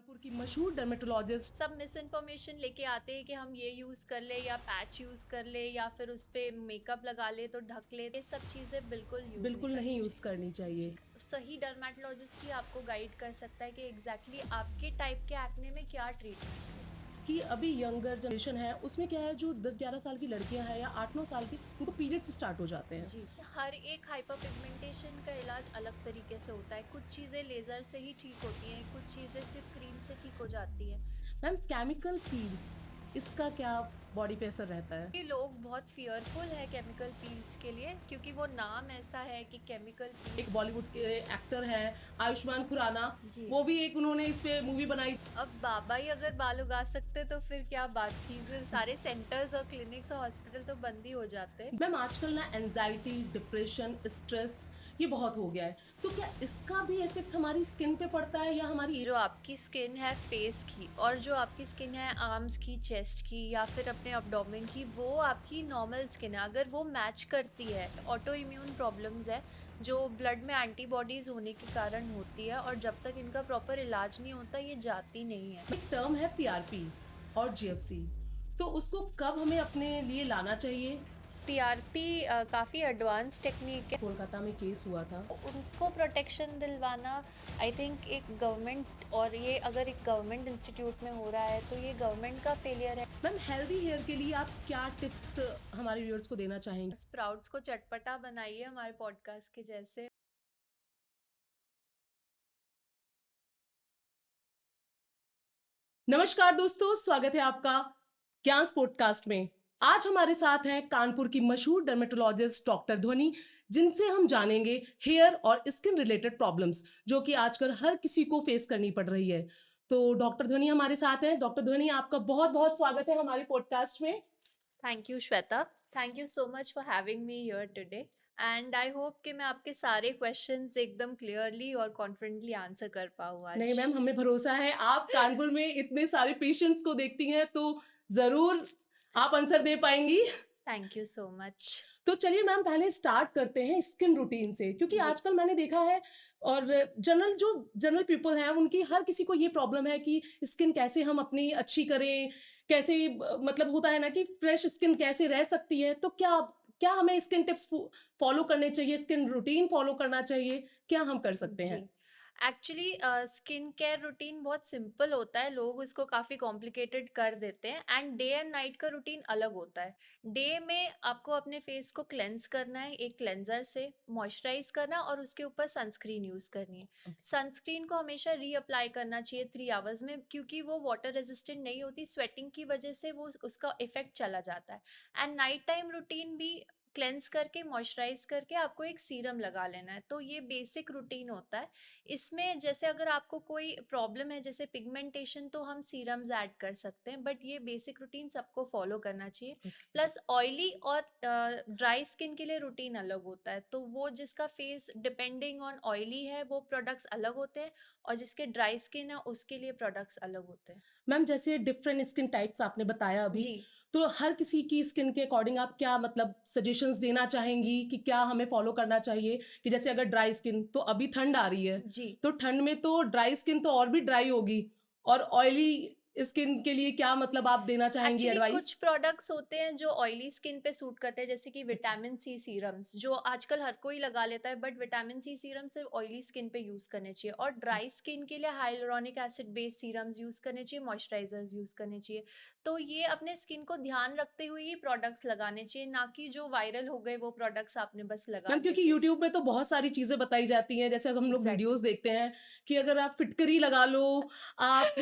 कानपुर की मशहूर डर्मेटोलॉजिस्ट। सब मिस इन्फॉर्मेशन लेके आते हैं कि हम ये यूज़ कर ले या पैच यूज़ कर ले या फिर उस पे मेकअप लगा ले तो ढक ले, ये सब चीज़ें बिल्कुल यूज़ नहीं बिल्कुल नहीं करनी यूज़ करनी चाहिए। चाहिए। जी, सही डर्मेटोलॉजिस्ट ही आपको गाइड कर सकता है कि एग्जैक्टली आपके टाइप के एक्ने में क्या ट्रीटमेंट है। कि अभी यंगर जनरेशन है, उसमें क्या है, जो 10-11 साल की लड़कियां हैं या 8-9 साल की, उनको पीरियड्स स्टार्ट हो जाते हैं। जी, हर एक हाइपर पिगमेंटेशन का इलाज अलग तरीके से होता है। कुछ चीज़ें लेज़र से ही ठीक होती हैं, कुछ चीज़ें सिर्फ क्रीम से ठीक हो जाती हैं। मैम, केमिकल पील्स, इसका क्या बॉडी पे असर रहता है? ये लोग बहुत फियरफुल है केमिकल पील्स के लिए क्योंकि वो नाम ऐसा है कि केमिकल पील। एक बॉलीवुड के एक्टर हैं आयुष्मान खुराना, जी, वो भी एक उन्होंने इस पे मूवी बनाई। अब बाबा ही अगर बाल उगा सकते तो फिर क्या बात थी, फिर सारे सेंटर्स और क्लिनिक्स और हॉस्पिटल तो बंद ही हो जाते। मैम, आजकल ना एंजाइटी, डिप्रेशन, स्ट्रेस ये बहुत हो गया है, तो क्या इसका भी इफेक्ट हमारी स्किन पे पड़ता है या हमारी? जो आपकी स्किन है फेस की और जो आपकी स्किन है आर्म्स की, चेस्ट की या फिर अपने अब्डोमेन की, वो आपकी नॉर्मल स्किन है। अगर वो मैच करती है, ऑटो इम्यून प्रॉब्लम्स है जो ब्लड में एंटीबॉडीज होने के कारण होती है और जब तक इनका प्रॉपर इलाज नहीं होता ये जाती नहीं है। एक टर्म है पीआरपी और जीएफसी, तो उसको कब हमें अपने लिए लाना चाहिए? पीआरपी काफ़ी एडवांस टेक्निक है। कोलकाता में केस हुआ था। उनको प्रोटेक्शन दिलवाना आई थिंक एक गवर्नमेंट, और ये अगर एक गवर्नमेंट इंस्टीट्यूट में हो रहा है तो ये गवर्नमेंट का फेलियर है। मैम, हेल्दी हेयर के लिए आप क्या टिप्स हमारे व्यूअर्स को देना चाहेंगे? स्प्राउट्स को चटपटा बनाइए हमारे पॉडकास्ट के जैसे। नमस्कार दोस्तों, स्वागत है आपका ज्ञान पॉडकास्ट में। आज हमारे साथ हैं कानपुर की मशहूर डर्मेटोलॉजिस्ट डॉक्टर ध्वनि, जिनसे हम जानेंगे हेयर और स्किन रिलेटेड प्रॉब्लम्स जो कि आजकल हर किसी को फेस करनी पड़ रही है। तो डॉक्टर ध्वनि हमारे साथ हैं। डॉक्टर ध्वनि, आपका बहुत बहुत स्वागत है हमारे पॉडकास्ट में। Thank you Shweta, thank you so much for having me here today and I hope कि मैं आपके सारे क्वेश्चंस एकदम क्लियरली और कॉन्फिडेंटली आंसर कर पाऊँ नहीं आज। मैम, हमें भरोसा है, आप कानपुर में इतने सारे पेशेंट्स को देखती हैं तो जरूर आप आंसर दे पाएंगी। Thank you so much. तो चलिए मैम, पहले स्टार्ट करते हैं स्किन रूटीन से, क्योंकि जी, आजकल मैंने देखा है और जनरल पीपल हैं, उनकी हर किसी को ये प्रॉब्लम है कि स्किन कैसे हम अपनी अच्छी करें, कैसे मतलब होता है ना कि फ्रेश स्किन कैसे रह सकती है। तो क्या क्या हमें स्किन टिप्स फॉलो करने चाहिए, स्किन रूटीन फॉलो करना चाहिए, क्या हम कर सकते जी। हैं? एक्चुअली स्किन केयर रूटीन बहुत सिंपल होता है, लोग इसको काफ़ी कॉम्प्लिकेटेड कर देते हैं एंड डे एंड नाइट का रूटीन अलग होता है। डे में आपको अपने फेस को क्लेंस करना है एक क्लेंजर से, मॉइस्चराइज करना और उसके ऊपर सनस्क्रीन यूज़ करनी है। सनस्क्रीन को हमेशा रीअप्लाई करना चाहिए 3 आवर्स में क्योंकि वो वाटर रेजिस्टेंट नहीं होती, स्वेटिंग की वजह से वो उसका इफ़ेक्ट चला जाता है। एंड नाइट टाइम रूटीन भी क्लेंस करके मॉइस्चराइज करके आपको एक सीरम लगा लेना है। तो ये बेसिक रूटीन होता है। इसमें जैसे अगर आपको कोई प्रॉब्लम है जैसे पिगमेंटेशन तो हम सीरम्स ऐड कर सकते हैं, बट ये बेसिक रूटीन सबको फॉलो करना चाहिए। प्लस ऑयली और ड्राई स्किन के लिए रूटीन अलग होता है, तो वो जिसका फेस डिपेंडिंग ऑन ऑयली है वो प्रोडक्ट्स अलग होते हैं और जिसके ड्राई स्किन है उसके लिए प्रोडक्ट्स अलग होते हैं। मैम, जैसे डिफरेंट स्किन टाइप्स आपने बताया अभी, जी, तो हर किसी की स्किन के अकॉर्डिंग आप क्या मतलब सजेशंस देना चाहेंगी कि क्या हमें फॉलो करना चाहिए? कि जैसे अगर ड्राई स्किन, तो अभी ठंड आ रही है, जी। तो ठंड में तो ड्राई स्किन तो और भी ड्राई होगी, और ऑयली स्किन के लिए क्या मतलब आप देना चाहेंगी एक्चुअली कुछ एडवाइस? प्रोडक्ट्स होते हैं जो ऑयली स्किन पे सूट करते हैं, जैसे कि विटामिन सी सीरम्स जो आजकल हर कोई लगा लेता है, बट विटामिन सी सीरम सिर्फ ऑयली स्किन पे यूज करने चाहिए और ड्राई स्किन के लिए hyaluronic acid based serums use करने चाहिए, मॉइस्चराइजर्स यूज करने चाहिए। तो ये अपने स्किन को ध्यान रखते हुए ही प्रोडक्ट्स लगाने चाहिए, ना कि जो वायरल हो गए वो प्रोडक्ट्स आपने बस लगा मैम, लिए क्योंकि फेस यूट्यूब में तो बहुत सारी चीज़ें बताई जाती हैं, जैसे हम लोग एग्जैक्टली। वीडियोज़ देखते हैं कि अगर आप फिटकरी लगा लो, आप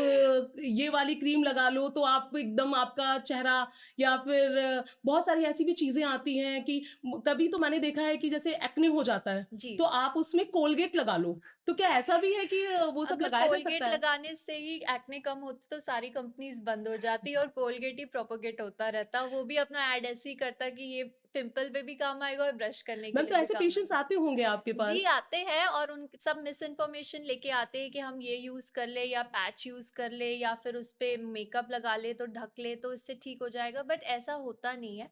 ये वाली क्रीम लगा लो, तो आप एकदम आपका चेहरा, या फिर बहुत सारी ऐसी भी चीज़ें आती हैं कि कभी तो मैंने देखा है कि जैसे एक्ने हो जाता है, जी, तो आप उसमें कोलगेट लगा लो। तो क्या ऐसा भी है कि वो सब अगर लगाया जा सकता कोलगेट है? लगाने से ही एक्ने कम होती तो सारी कंपनीज बंद हो जाती और कोलगेट ही प्रोपोगेट होता रहता, वो भी अपना एड ऐसे ही करता कि ये पिंपल पे भी काम आएगा और ब्रश करने के मैम लिए तो भी ऐसे काम पेशेंट्स आएगा। आते होंगे आपके जी, पास? आते हैं और उन सब मिस इन्फॉर्मेशन लेके आते हैं कि हम ये यूज़ कर ले या पैच यूज़ कर ले या फिर उस पे मेकअप लगा ले तो ढक ले तो इससे ठीक हो जाएगा, बट ऐसा होता नहीं है।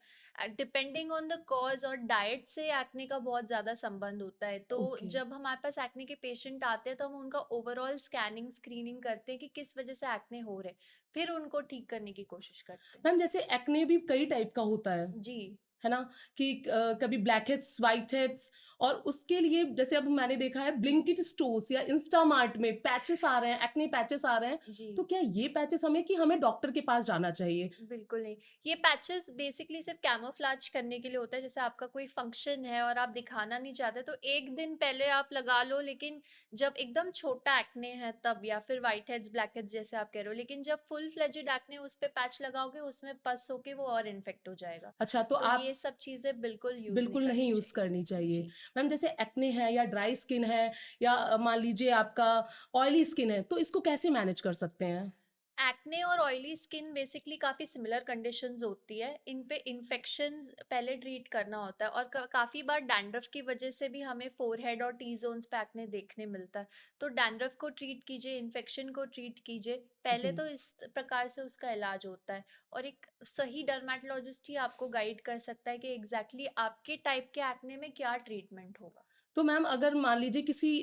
डिपेंडिंग ऑन द कॉज़ और डाइट से एक्ने का बहुत ज़्यादा संबंध होता है। तो ओके। जब हमारे पास एक्ने के पेशेंट आते हैं तो हम उनका ओवरऑल स्कैनिंग, स्क्रीनिंग करते हैं कि किस वज़ह से एक्ने हो रहे हैं, फिर उनको ठीक करने की कोशिश करते हैं। मैम जैसे एक्ने भी कई टाइप का होता जी, है ना? कि कभी ब्लैक हेड्स, व्हाइट हेड्स और उसके लिए जैसे अब मैंने देखा है ब्लिंकिट स्टोर्स या इंस्टामार्ट में पैचेस आ रहे हैं, एक्ने पैचेस आ रहे हैं। जी। तो क्या ये पैचेस हमें कि हमें डॉक्टर के पास जाना चाहिए? बिल्कुल नहीं। ये पैचेज़ बेसिकली सिर्फ़ कैमोफ्लेज करने के लिए होता है, जैसे आपका कोई फ़ंक्शन है और आप दिखाना नहीं चाहते तो 1 दिन पहले आप लगा लो, लेकिन जब एकदम छोटा एक्ने है तब, या फिर व्हाइट हेड्स, ब्लैक हेड्स जैसे आप कह रहे हो। लेकिन जब फुल फ्लेजेड एक्ने उस पे पैच लगाओगे उसमें पस होके वो और इन्फेक्ट हो जाएगा। अच्छा तो तो आप ये सब चीज़ें बिल्कुल यूज़ नहीं बिल्कुल नहीं करनी यूज़ चाहिए। करनी चाहिए। जी। मैम जैसे एक्ने है या ड्राई स्किन है या मान लीजिए आपका ऑयली स्किन है, तो इसको कैसे मैनेज कर सकते हैं? एक्ने और ऑयली स्किन बेसिकली काफ़ी सिमिलर कंडीशंस होती है। इन पे इन्फेक्शंस पहले ट्रीट करना होता है और काफ़ी बार डैंड्रफ की वजह से भी हमें फोरहेड और टी जोन्स पे एक्ने देखने मिलता है। तो डैंड्रफ को ट्रीट कीजिए, इन्फेक्शन को ट्रीट कीजिए। पहले जी। तो इस प्रकार से उसका इलाज होता है और एक सही डर्मेटोलॉजिस्ट ही आपको गाइड कर सकता है कि एग्जैक्टली आपके टाइप के एक्ने में क्या ट्रीटमेंट होगा। तो मैम अगर मान लीजिए किसी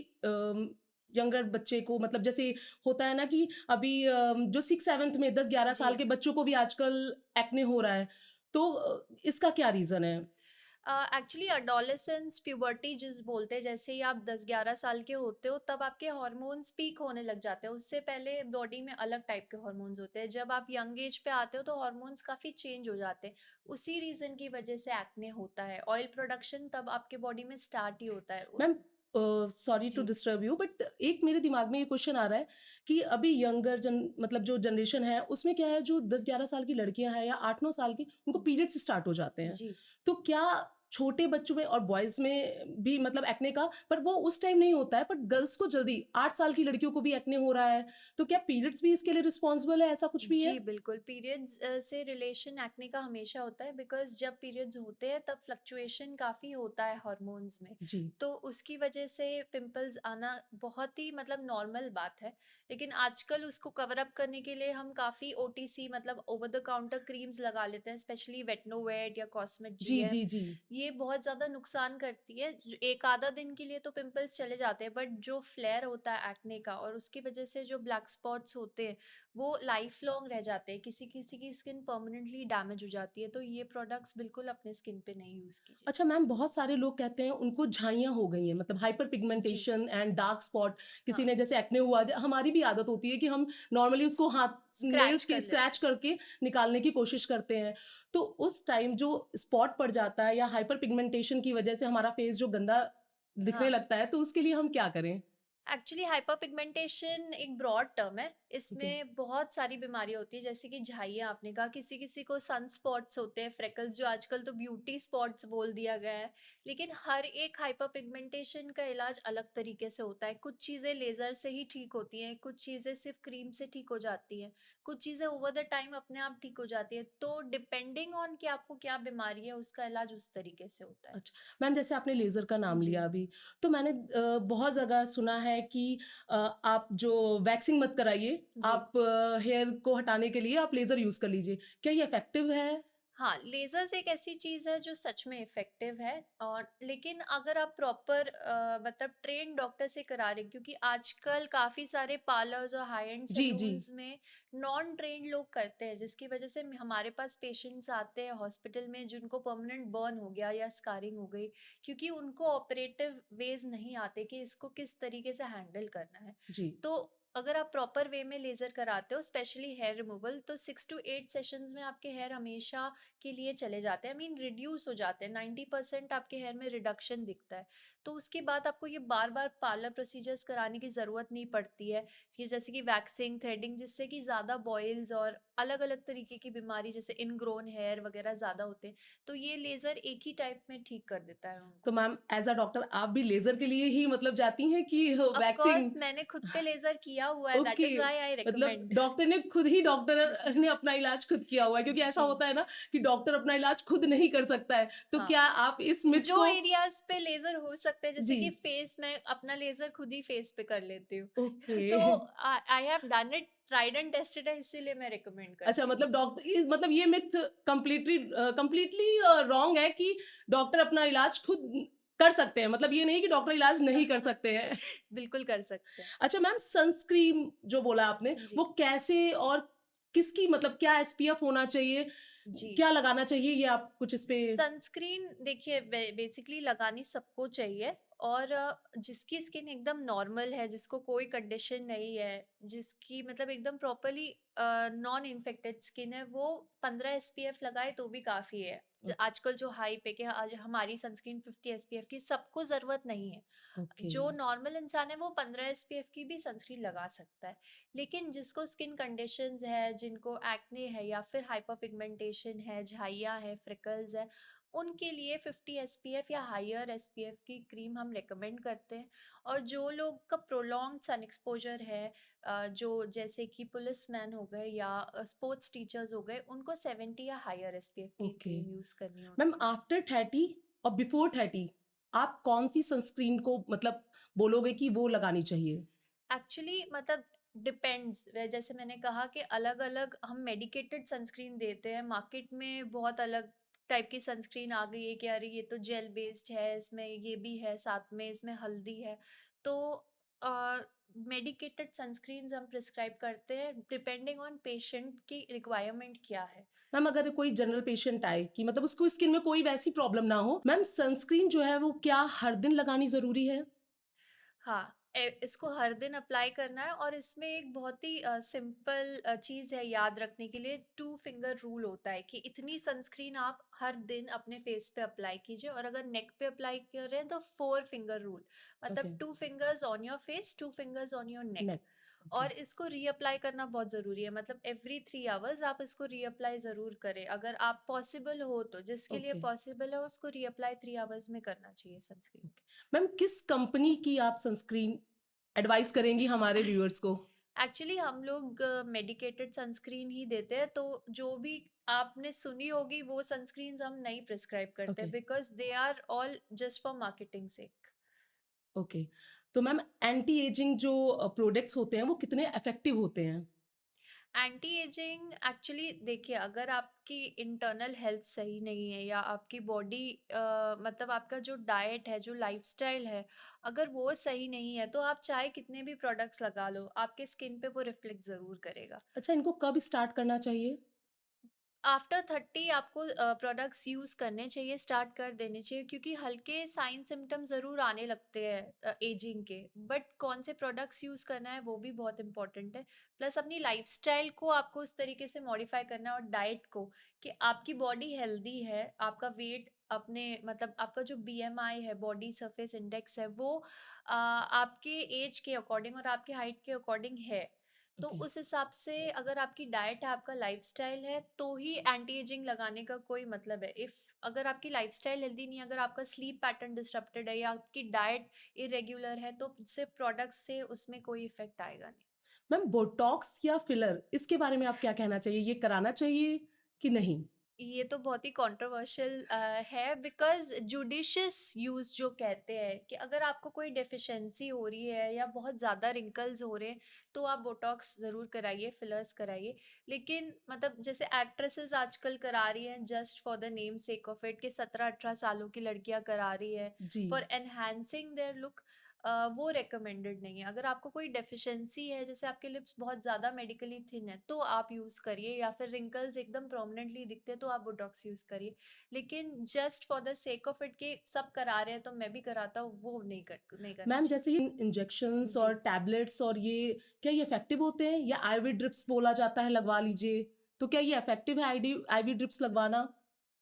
यंगर बच्चे को मतलब जैसे होता है ना कि अभी जो 6-7th में 10-11 जी। साल के बच्चों को भी आजकल एक्ने हो रहा है, तो इसका क्या रीज़न है? एक्चुअली अडोलेसेंस प्यूबर्टी जिस बोलते हैं, जैसे ही आप 10-11 साल के होते हो तब आपके हार्मोन्स पीक होने लग जाते हैं। उससे पहले बॉडी में अलग टाइप के हार्मोन्स होते हैं। जब आप यंग एज पे आते हो तो हार्मोन्स काफ़ी चेंज हो जाते हैं। उसी रीज़न की वजह से एक्ने होता है। ऑयल प्रोडक्शन तब आपके बॉडी में स्टार्ट ही होता है। मैम सॉरी टू जी, डिस्टर्ब यू बट एक मेरे दिमाग में ये क्वेश्चन आ रहा है कि अभी यंगर मतलब जो जनरेशन है उसमें क्या है जो 10-11 साल की लड़कियां हैं या 8-9 साल की उनको पीरियड्स स्टार्ट हो जाते हैं। जी। तो क्या छोटे बच्चों में और बॉयज में भी मतलब एक्ने का पर वो उस टाइम नहीं होता है पर गर्ल्स को जल्दी 8 साल की लड़कियों को भी एक्ने हो रहा है। तो क्या पीरियड्स भी इसके लिए रिस्पॉन्सिबल है ऐसा कुछ भी जी, है? बिल्कुल। पीरियड्स से रिलेशन एक्ने का हमेशा होता है, बिकॉज़ जब पीरियड्स होते हैं तब फ्लक्चुएशन काफ़ी होता है हार्मोन्स में। जी। तो उसकी वजह से पिंपल्स आना बहुत ही मतलब नॉर्मल बात है। लेकिन आजकल उसको कवर अप करने के लिए हम काफ़ी ओटीसी मतलब ओवर द काउंटर क्रीम्स लगा लेते हैं, स्पेशली वेटनोवेट या कॉस्मेट जी, जीएम। जी, जी। ये बहुत ज़्यादा नुकसान करती है। एक आधा दिन के लिए तो पिंपल्स चले जाते हैं, बट जो फ्लेयर होता है एक्ने का और उसकी वजह से जो ब्लैक स्पॉट्स होते हैं वो लाइफ लॉन्ग रह जाते हैं। किसी-किसी की स्किन परमानेंटली डैमेज हो जाती है, तो ये प्रोडक्ट्स बिल्कुल अपने स्किन पे नहीं यूज़ कीजिए। अच्छा मैम बहुत सारे लोग कहते हैं उनको झाइयाँ हो गई हैं मतलब हाइपर जी, पिगमेंटेशन एंड डार्क स्पॉट किसी हाँ, ने जैसे एक्ने हुआ हमारी भी आदत होती है कि हम नॉर्मली उसको हाथ स्क्रैच नेल्स के कर लेते स्क्रैच हैं। करके निकालने की कोशिश करते हैं। तो उस टाइम जो स्पॉट पड़ जाता है या हाइपर पिगमेंटेशन की वजह से हमारा फेस जो गंदा दिखने हाँ। लगता है तो उसके लिए हम क्या करें? एक्चुअली हाइपरपिगमेंटेशन एक ब्रॉड टर्म है। ठीक है। इसमें बहुत सारी बीमारियाँ होती हैं, जैसे कि झाइयाँ आपने कहा, किसी-किसी को सन स्पॉट्स होते हैं, फ्रेकल्स जो आजकल तो ब्यूटी स्पॉट्स बोल दिया गया है। लेकिन हर एक हाइपरपिगमेंटेशन का इलाज अलग तरीके से होता है। कुछ चीज़ें लेज़र से ही ठीक होती हैं, कुछ चीज़ें सिर्फ़ क्रीम से ठीक हो जाती हैं, कुछ चीज़ें ओवर द टाइम अपने आप ठीक हो जाती हैं। तो डिपेंडिंग ऑन कि आपको क्या बीमारी है, उसका इलाज उस तरीके से होता है। अच्छा, मैम जैसे आपने लेज़र का नाम जी, लिया अभी, तो मैंने बहुत जगह सुना है कि आप जो वैक्सिंग मत कराइए, जी। आप हेयर को हटाने के लिए आप लेज़र यूज़ कर लीजिए। क्या ये इफ़ेक्टिव है? हाँ, लेज़र्स एक ऐसी चीज़ है जो सच में इफ़ेक्टिव है, और लेकिन अगर आप प्रॉपर मतलब ट्रेन्ड डॉक्टर से करा रहे हैं, क्योंकि आजकल काफ़ी सारे पार्लर्स और हाई एंड जी, जी। सैलून्स में नॉन ट्रेन्ड लोग करते हैं, जिसकी वज़ह से हमारे पास पेशेंट्स आते हैं हॉस्पिटल में जिनको परमानेंट बर्न हो गया या स्कारिंग हो गई, क्योंकि उनको ऑपरेटिव वेज़ नहीं आते कि इसको किस तरीके से हैंडल करना है। जी। तो अगर आप प्रॉपर वे में लेज़र कराते हो, स्पेशली हेयर रिमूवल, तो 6 टू 8 सेशंस में आपके हेयर हमेशा के लिए चले जाते हैं, आई मीन रिड्यूस हो जाते हैं, 90% आपके हेयर में रिडक्शन दिखता है। तो उसके बाद आपको ये बार-बार पार्लर प्रोसीजर्स कराने की ज़रूरत नहीं पड़ती है, कि जैसे कि वैक्सिंग, थ्रेडिंग, जिससे कि ज़्यादा बॉयल्स और अलग-अलग तरीके की बीमारी जैसे इनग्रोन हेयर वगैरह ज़्यादा होते हैं, तो ये लेज़र एक ही टाइप में ठीक कर देता है तो उनको। मैम एज़ अ डॉक्टर आप भी लेज़र के लिए ही मतलब जाती हैं कि ऑफ कोर्स वैक्सिंग? मैंने खुद पे लेज़र किया हुआ है, that okay, is why I मतलब रिकमेंड। डॉक्टर ने खुद ही डॉक्टर ने अपना इलाज खुद किया हुआ है, क्योंकि ऐसा जी, होता है ना कि डॉक्टर अपना इलाज खुद नहीं कर सकता है। तो हाँ। क्या आप इस मिथ जो को एरियाज़ पे लेज़र हो सकते हैं, जैसे जी, कि फेस में अपना लेज़र खुद ही फेस पे कर लेती हूँ। ओके। तो I I have done it, tried and tested है, इसीलिए मैं रिकमेंड अच्छा, करती हूँ मतलब इसे। डॉक्टर इस मतलब ये मिथ कंप्लीटली रॉन्ग है कि डॉक्टर अपना इलाज खुद कर सकते हैं। मतलब ये नहीं कि डॉक्टर इलाज नहीं कर सकते हैं। बिल्कुल कर सकते हैं। अच्छा मैम, सनस्क्रीन जो बोला आपने, जी, वो कैसे और किसकी मतलब क्या एसपीएफ होना चाहिए? जी। क्या लगाना चाहिए? ये आप कुछ इस पे सनस्क्रीन देखिए बेसिकली लगानी सबको चाहिए, और जिसकी स्किन एकदम नॉर्मल है, जिसको कोई कंडीशन नहीं है, जिसकी मतलब एकदम प्रॉपरली नॉन इन्फेक्टेड स्किन है, वो 15 एसपीएफ लगाए तो भी काफ़ी है। आजकल जो हाइप है कि आज हमारी सनस्क्रीन 50 एसपीएफ की, सबको ज़रूरत नहीं है। ओके, जो नॉर्मल इंसान है वो 15 एसपीएफ की भी सनस्क्रीन लगा सकता है। लेकिन जिसको स्किन कंडीशंस है, जिनको एक्ने है या फिर हाइपर पिगमेंटेशन है, झाइयाँ है, फ्रिकल्स है, उनके लिए 50 एसपीएफ या हायर एसपीएफ की क्रीम हम रिकमेंड करते हैं। और जो लोग का प्रोलॉन्ग्ड सन एक्सपोजर है, जो जैसे कि पुलिसमैन हो गए या स्पोर्ट्स टीचर्स हो गए, उनको 70 या हायर एसपीएफ की ओके। क्रीम यूज़ करनी मैम होती है। आफ्टर 30 और बिफोर 30 आप कौन-सी सनस्क्रीन को मतलब बोलोगे कि वो लगानी चाहिए? एक्चुअली मतलब डिपेंड्स, जैसे मैंने कहा कि अलग-अलग हम मेडिकेटेड सनस्क्रीन देते हैं। मार्केट में बहुत अलग टाइप की सनस्क्रीन आ गई है कि अरे ये तो जेल बेस्ड है, इसमें ये भी है, साथ में इसमें हल्दी है। तो मेडिकेटेड सनस्क्रीन्स हम प्रिस्क्राइब करते हैं डिपेंडिंग ऑन पेशेंट की रिक्वायरमेंट क्या है। मैम अगर कोई जनरल पेशेंट आए कि मतलब उसको स्किन में कोई वैसी प्रॉब्लम ना हो, मैम सनस्क्रीन जो है वो क्या हर दिन लगानी ज़रूरी है? हाँ, इसको हर दिन अप्लाई करना है, और इसमें एक बहुत ही सिंपल चीज़ है याद रखने के लिए, टू फिंगर रूल होता है कि इतनी सनस्क्रीन आप हर दिन अपने फेस पे अप्लाई कीजिए, और अगर नेक पे अप्लाई कर रहे हैं तो फोर फिंगर रूल, ओके, मतलब two fingers on your face, two fingers on your neck. Neck, okay, और इसको रीअप्लाई करना बहुत ज़रूरी है, मतलब एवरी 3 आवर्स आप इसको रीअप्लाई ज़रूर करें, अगर आप पॉसिबल हो तो। जिसके लिए ओके, पॉसिबल है उसको रीअप्लाई 3 आवर्स में करना चाहिए सनस्क्रीन। ओके। मैम किस कंपनी की आप सनस्क्रीन एडवाइस करेंगी हमारे व्यूअर्स को? एक्चुअली हम लोग मेडिकेटेड सनस्क्रीन ही देते हैं, तो जो भी आपने सुनी होगी वो सनस्क्रीन्स हम नहीं प्रिस्क्राइब करते, okay, because they are all just for marketing sake. Okay. तो मैम एंटी एजिंग जो प्रोडक्ट्स होते हैं वो कितने इफेक्टिव होते हैं? एंटी एजिंग एक्चुअली देखिए, अगर आपकी इंटरनल हेल्थ सही नहीं है, या आपकी बॉडी मतलब आपका जो डाइट है, जो लाइफस्टाइल है, अगर वो सही नहीं है, तो आप चाहे कितने भी प्रोडक्ट्स लगा लो, आपके स्किन पे वो रिफ्लेक्ट ज़रूर करेगा। अच्छा, इनको कब स्टार्ट करना चाहिए? आफ्टर 30 आपको प्रोडक्ट्स यूज़ करने चाहिए, स्टार्ट कर देने चाहिए, क्योंकि हल्के साइन सिम्टम्स ज़रूर आने लगते हैं एजिंग के। बट कौन से प्रोडक्ट्स यूज़ करना है वो भी बहुत इंपॉर्टेंट है। प्लस अपनी लाइफस्टाइल को आपको उस तरीके से मॉडिफाई करना है, और डाइट को, कि आपकी बॉडी हेल्दी है, आपका वेट अपने मतलब आपका जो बीएमआई है, बॉडी सरफेस इंडेक्स है, वो आपके एज के अकॉर्डिंग और आपके हाइट के अकॉर्डिंग है। तो ओके, उस हिसाब से अगर आपकी डाइट है, आपका लाइफस्टाइल है, तो ही एंटी एजिंग लगाने का कोई मतलब है। इफ अगर आपकी लाइफस्टाइल हेल्दी नहीं है, अगर आपका स्लीप पैटर्न डिसरप्टेड है, या आपकी डाइट इरेगुलर है, तो सिर्फ प्रोडक्ट्स से उसमें कोई इफेक्ट आएगा नहीं। मैम बोटॉक्स या फिलर इसके बारे में आप क्या कहना चाहिए? ये कराना चाहिए कि नहीं? ये तो बहुत ही कंट्रोवर्शियल है, बिकॉज़ जुडिशियस यूज़ जो कहते हैं कि अगर आपको कोई डेफिशिएंसी हो रही है या बहुत ज़्यादा रिंकल्स हो रहे हैं, तो आप बोटॉक्स ज़रूर कराइए, फिलर्स कराइए। लेकिन मतलब जैसे एक्ट्रेसेस आजकल करा रही हैं just for the name sake of it, कि 17-18 सालों की लड़कियाँ करा रही है जी। फॉर एनहांसिंग देयर लुक, वो रिकमेंडेड नहीं है। अगर आपको कोई डेफिशिएंसी है, जैसे आपके लिप्स बहुत ज़्यादा मेडिकली थिन है, तो आप यूज़ करिए, या फिर रिंकल्स एकदम प्रोमिनेंटली दिखते हैं तो आप बोटॉक्स यूज़ करिए। लेकिन just for the sake of it कि सब करा रहे हैं तो मैं भी कराता हूँ, वो नहीं करना मैम चाहिए। जैसे ये इंजेक्शंस और जी। टैबलेट्स और ये क्या ये इफेक्टिव होते हैं, या आईवी ड्रिप्स बोला जाता है लगवा लीजिए? तो क्या ये इफेक्टिव है आईडी आईवी ड्रिप्स लगवाना?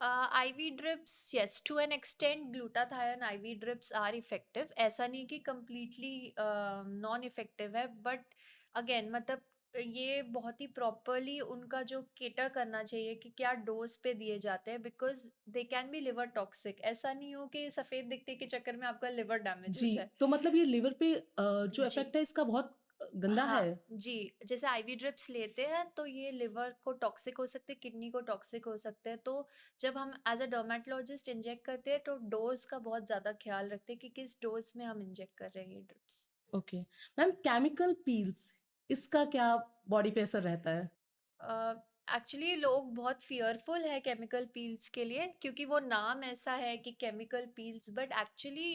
IV drips, yes, to an extent glutathione IV drips are effective. ऐसा नहीं कि कंप्लीटली नॉन इफेक्टिव है, बट अगेन मतलब ये बहुत ही प्रॉपरली उनका जो केटर करना चाहिए कि क्या डोज पे दिए जाते हैं, because they can be liver toxic. ऐसा नहीं हो कि सफेद दिखने के चक्कर में आपका लिवर डैमेज हो जी, जाए। तो मतलब ये लिवर पे जो जी, इफ़ेक्ट है इसका बहुत गंदा है। हाँ, जी, जैसे आईवी ड्रिप्स लेते हैं तो ये लिवर को टॉक्सिक हो सकते हैं, किडनी को टॉक्सिक हो सकते हैं। तो जब हम एज़ अ डर्मेटोलॉजिस्ट इंजेक्ट करते हैं तो डोज़ का बहुत ज़्यादा ख़्याल रखते हैं कि किस डोज़ में हम इंजेक्ट कर रहे हैं ये drips. Okay. Ma'am chemical peels इसका क्या बॉडी पे असर रहता है? एक्चुअली लोग बहुत फियरफुल है केमिकल पील्स के लिए, क्योंकि वो नाम ऐसा है कि केमिकल पील्स, बट एक्चुअली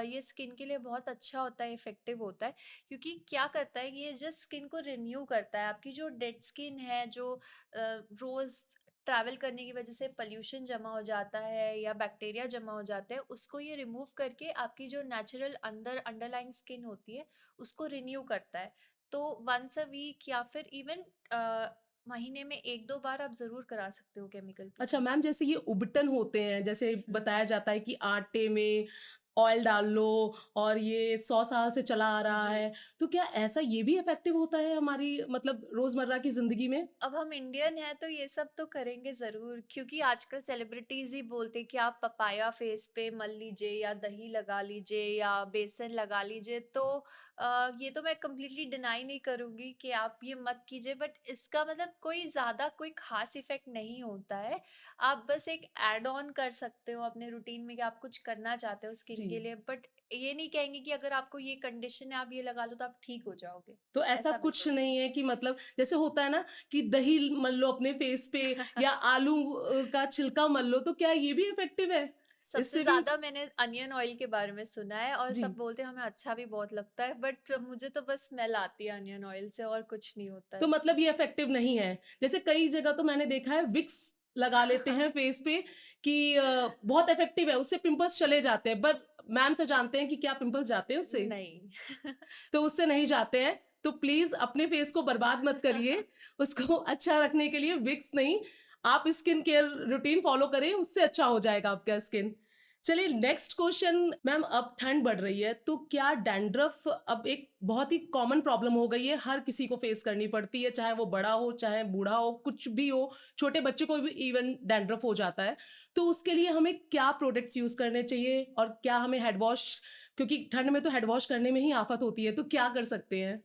ये स्किन के लिए बहुत अच्छा होता है, इफेक्टिव होता है। क्योंकि क्या करता है, ये जस्ट स्किन को रिन्यू करता है। आपकी जो डेड स्किन है, जो रोज ट्रैवल करने की वजह से पॉल्यूशन जमा हो जाता है या बैक्टीरिया जमा हो जाते हैं, उसको ये रिमूव करके आपकी जो नेचुरल अंदर अंडरलाइंग स्किन होती है उसको रिन्यू करता है। तो वंस अ वीक या फिर इवन महीने में 1-2 बार आप ज़रूर करा सकते हो केमिकल अच्छा मैम, पील्स। जैसे ये उबटन होते हैं, जैसे हुँ, बताया हुँ। जाता है कि आटे में ऑयल डाल लो और ये 100 साल से चला आ रहा जी। है, तो क्या ऐसा ये भी इफ़ेक्टिव होता है हमारी मतलब रोज़मर्रा की ज़िंदगी में? अब हम इंडियन हैं तो ये सब तो करेंगे ज़रूर, क्योंकि आजकल सेलिब्रिटीज़ ही बोलते हैं कि आप पपाया फेस पे मल लीजिए या दही लगा लीजिए या बेसन लगा लीजिए। तो ये तो मैं कंप्लीटली डिनाई नहीं करूँगी कि आप ये मत कीजिए, बट इसका मतलब कोई ज़्यादा कोई ख़ास इफ़ेक्ट नहीं होता है। आप बस एक ऐड ऑन कर सकते हो अपने रूटीन में कि आप कुछ करना चाहते हो स्किन के जी। लिए, बट ये नहीं कहेंगे कि अगर आपको ये कंडीशन है आप ये लगा लो तो आप ठीक हो जाओगे। तो ऐसा ऐसा कुछ बिल्कुल नहीं। नहीं है कि मतलब जैसे होता है ना कि दही मल लो अपने फेस पे या आलू का छिलका मल लो, तो क्या ये भी इफ़ेक्टिव है? सबसे इससे भी ज़्यादा मैंने अनियन ऑयल के बारे में सुना है और जी। सब बोलते हैं हमें अच्छा भी बहुत लगता है, बट मुझे तो बस स्मेल आती है अनियन ऑयल से, और कुछ नहीं होता है तो इससे। मतलब ये इफ़ेक्टिव नहीं है। जैसे कई जगह तो मैंने देखा है विक्स लगा लेते हैं फेस पे कि बहुत इफ़ेक्टिव है, उससे पिंपल्स चले जाते हैं। पर मैम से जानते हैं कि क्या पिंपल्स जाते हैं उससे? नहीं। तो उससे नहीं जाते हैं। तो प्लीज़ अपने फेस को बर्बाद मत करिए। उसको अच्छा रखने के लिए विक्स नहीं, आप स्किन केयर रूटीन फ़ॉलो करें, उससे अच्छा हो जाएगा आपका स्किन। चलिए नेक्स्ट क्वेश्चन। मैम अब ठंड बढ़ रही है, तो क्या डैंड्रफ अब एक बहुत ही कॉमन प्रॉब्लम हो गई है, हर किसी को फेस करनी पड़ती है, चाहे वो बड़ा हो, चाहे बूढ़ा हो, कुछ भी हो, छोटे बच्चे को भी इवन डैंड्रफ हो जाता है। तो उसके लिए हमें क्या प्रोडक्ट्स यूज़ करने चाहिए और क्या हमें हेड वॉश, क्योंकि ठंड में तो हेड वॉश करने में ही आफत होती है, तो क्या कर सकते हैं?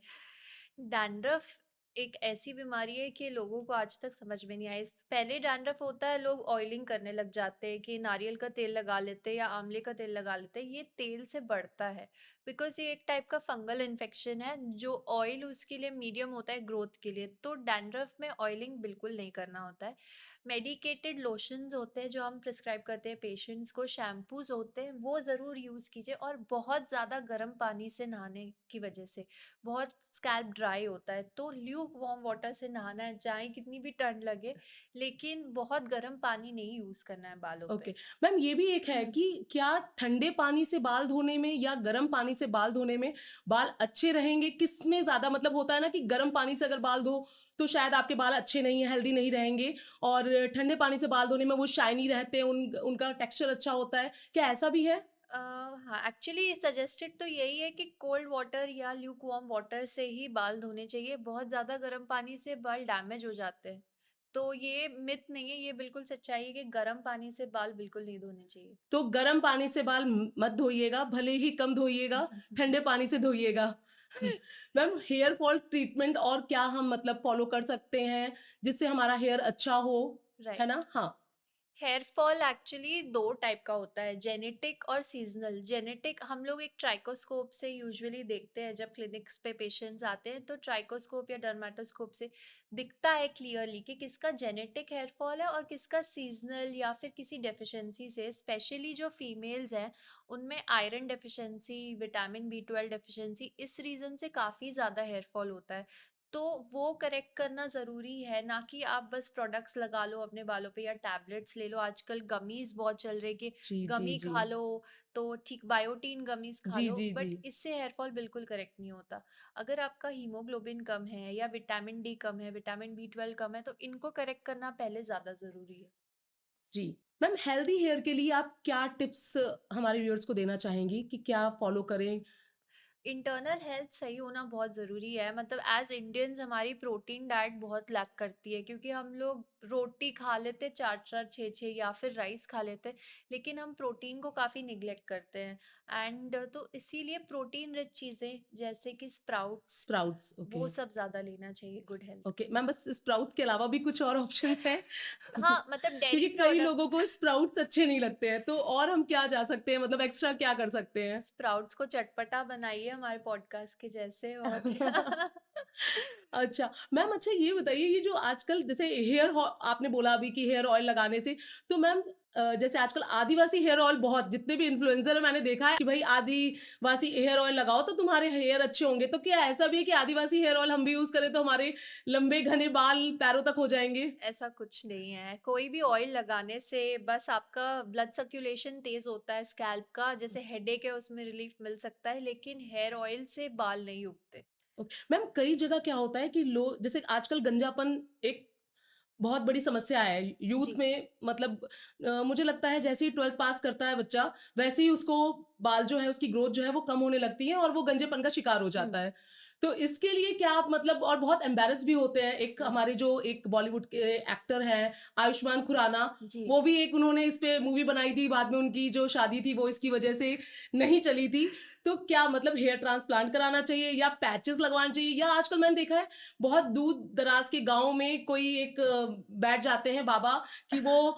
डैंड्रफ एक ऐसी बीमारी है कि लोगों को आज तक समझ में नहीं आई। पहले डैंड्रफ होता है, लोग ऑयलिंग करने लग जाते हैं कि नारियल का तेल लगा लेते हैं या आंवले का तेल लगा लेते हैं। ये तेल से बढ़ता है, बिकॉज ये एक टाइप का फंगल इन्फेक्शन है। जो ऑयल उसके लिए मीडियम होता है ग्रोथ के लिए, तो डैंड्रफ में ऑयलिंग बिल्कुल नहीं करना होता है। मेडिकेटेड लोशंस होते हैं जो हम प्रिस्क्राइब करते हैं पेशेंट्स को, शैम्पूज होते हैं, वो ज़रूर यूज़ कीजिए। और बहुत ज़्यादा गर्म पानी से नहाने की वजह से बहुत स्कैल्प ड्राई होता है, तो ल्यूक वार्म वाटर से नहाना है, चाहे कितनी भी ठंड लगे, लेकिन बहुत गर्म पानी नहीं यूज़ करना है बालों ओके। पे। मैम ये भी एक है कि क्या ठंडे पानी से बाल धोने में या गर्म पानी से बाल धोने में बाल अच्छे रहेंगे? किसमें ज़्यादा मतलब होता है ना कि गर्म पानी से अगर बाल धो, तो शायद आपके बाल अच्छे नहीं हैं, हेल्दी नहीं रहेंगे और ठंडे पानी से बाल धोने में वो शाइनी रहते हैं, उनका टेक्सचर अच्छा होता है। क्या ऐसा भी है? हाँ, एक्चुअली सजेस्टेड तो यही है कि कोल्ड वाटर या ल्यूक वार्म वाटर से ही बाल धोने चाहिए। बहुत ज़्यादा गर्म पानी से बाल डैमेज हो जाते हैं। तो ये मिथ नहीं है, ये बिल्कुल सच्चाई है कि गर्म पानी से बाल बिल्कुल नहीं धोने चाहिए। तो गर्म पानी से बाल मत धोइएगा, भले ही कम धोइएगा, ठंडे पानी से धोइएगा। मैम हेयर फॉल ट्रीटमेंट और क्या हम मतलब फॉलो कर सकते हैं, जिससे हमारा हेयर अच्छा हो, है राइट। ना? हाँ। हेयर फॉल एक्चुअली 2 टाइप का होता है, जेनेटिक और सीज़नल। जेनेटिक हम लोग एक ट्राइकोस्कोप से यूजुअली देखते हैं जब क्लिनिक्स पे पेशेंट्स आते हैं, तो ट्राइकोस्कोप या डर्मेटोस्कोप से दिखता है क्लियरली कि किसका जेनेटिक हेयर फॉल है और किसका सीज़नल या फिर किसी डेफिशिएंसी से। स्पेशली जो फीमेल्स हैं, उनमें iron deficiency, vitamin B12 deficiency, इस रीज़न से काफ़ी ज़्यादा हेयर फॉल होता है। तो वो करेक्ट करना ज़रूरी है, ना कि आप बस प्रोडक्ट्स लगा लो अपने बालों पे या टैबलेट्स ले लो। आजकल गमीज़ बहुत चल रहे कि जी, जी, गमी जी। खा लो, तो ठीक बायोटीन गमीज़ खा जी, लो, जी, जी। बट इससे हेयर फॉल बिल्कुल करेक्ट नहीं होता। अगर आपका हीमोग्लोबिन कम है या विटामिन डी कम है, विटामिन बी12 कम है, तो इनको करेक्ट करना पहले ज़्यादा ज़रूरी है। जी। मैम हेल्दी हेयर के लिए आप क्या टिप्स हमारे व्यूअर्स को देना चाहेंगी कि क्या फ़ॉलो करें? इंटरनल हेल्थ सही होना बहुत ज़रूरी है। मतलब एज इंडियंस हमारी प्रोटीन डाइट बहुत लैक करती है, क्योंकि हम लोग रोटी खा लेते चार चार छः छः या फिर राइस खा लेते, लेकिन हम प्रोटीन को काफ़ी निग्लेक्ट करते हैं। एंड तो इसीलिए प्रोटीन रिच चीज़ें जैसे कि स्प्राउट्स, स्प्राउट्स, ओके। वो सब ज़्यादा लेना चाहिए गुड हेल्थ ओके, के मैम लिए। बस स्प्राउट्स के अलावा भी कुछ और ऑप्शंस हैं? हाँ, मतलब डेयरी क्योंकि कई लोगों प्रोडक्ट्स। को स्प्राउट्स अच्छे नहीं लगते हैं, तो और हम क्या जा सकते हैं? मतलब एक्स्ट्रा क्या कर सकते हैं? स्प्राउट्स को चटपटा बनाइए हमारे पॉडकास्ट के जैसे, और क्या। अच्छा, मैम अच्छा ये बताइए ये जो आजकल जैसे हेयर ऑ आपने बोला अभी कि हेयर ऑयल लगाने से, तो मैम जैसे आजकल आदिवासी हेयर ऑयल बहुत जितने भी इन्फ्लुएंसर हैं मैंने देखा है कि भाई आदिवासी हेयर ऑयल लगाओ तो तुम्हारे हेयर अच्छे होंगे। तो क्या ऐसा भी है कि आदिवासी हेयर ऑयल हम भी यूज़ करें तो हमारे लंबे घने बाल पैरों तक हो जाएँगे? ऐसा कुछ नहीं है। कोई भी ऑयल लगाने से बस आपका ब्लड सर्कुलेशन तेज़ होता है स्कैल्प का, जैसे हेडेक है उसमें रिलीफ मिल सकता है, लेकिन हेयर ऑयल से बाल नहीं उगते। ओके। मैम कई जगह क्या होता है कि लोग जैसे आजकल गंजापन एक बहुत बड़ी समस्या है यूथ जी। में मतलब मुझे लगता है जैसे ही 12th पास करता है बच्चा वैसे ही उसको बाल जो है उसकी ग्रोथ जो है वो कम होने लगती है और वो गंजेपन का शिकार हो हुँ, जाता है। तो इसके लिए क्या आप मतलब और बहुत एम्बैरेस भी होते हैं एक हुँ। हमारे जो एक बॉलीवुड के एक्टर हैं आयुष्मान खुराना जी। वो भी एक उन्होंने इस पे मूवी बनाई थी बाद में उनकी जो शादी थी वो इसकी वजह से नहीं चली थी। तो क्या मतलब हेयर ट्रांसप्लांट कराना चाहिए या पैचेस लगवाना चाहिए या आजकल मैंने देखा है बहुत दूर-दराज के गाँव में कोई एक बैठ जाते हैं बाबा कि वो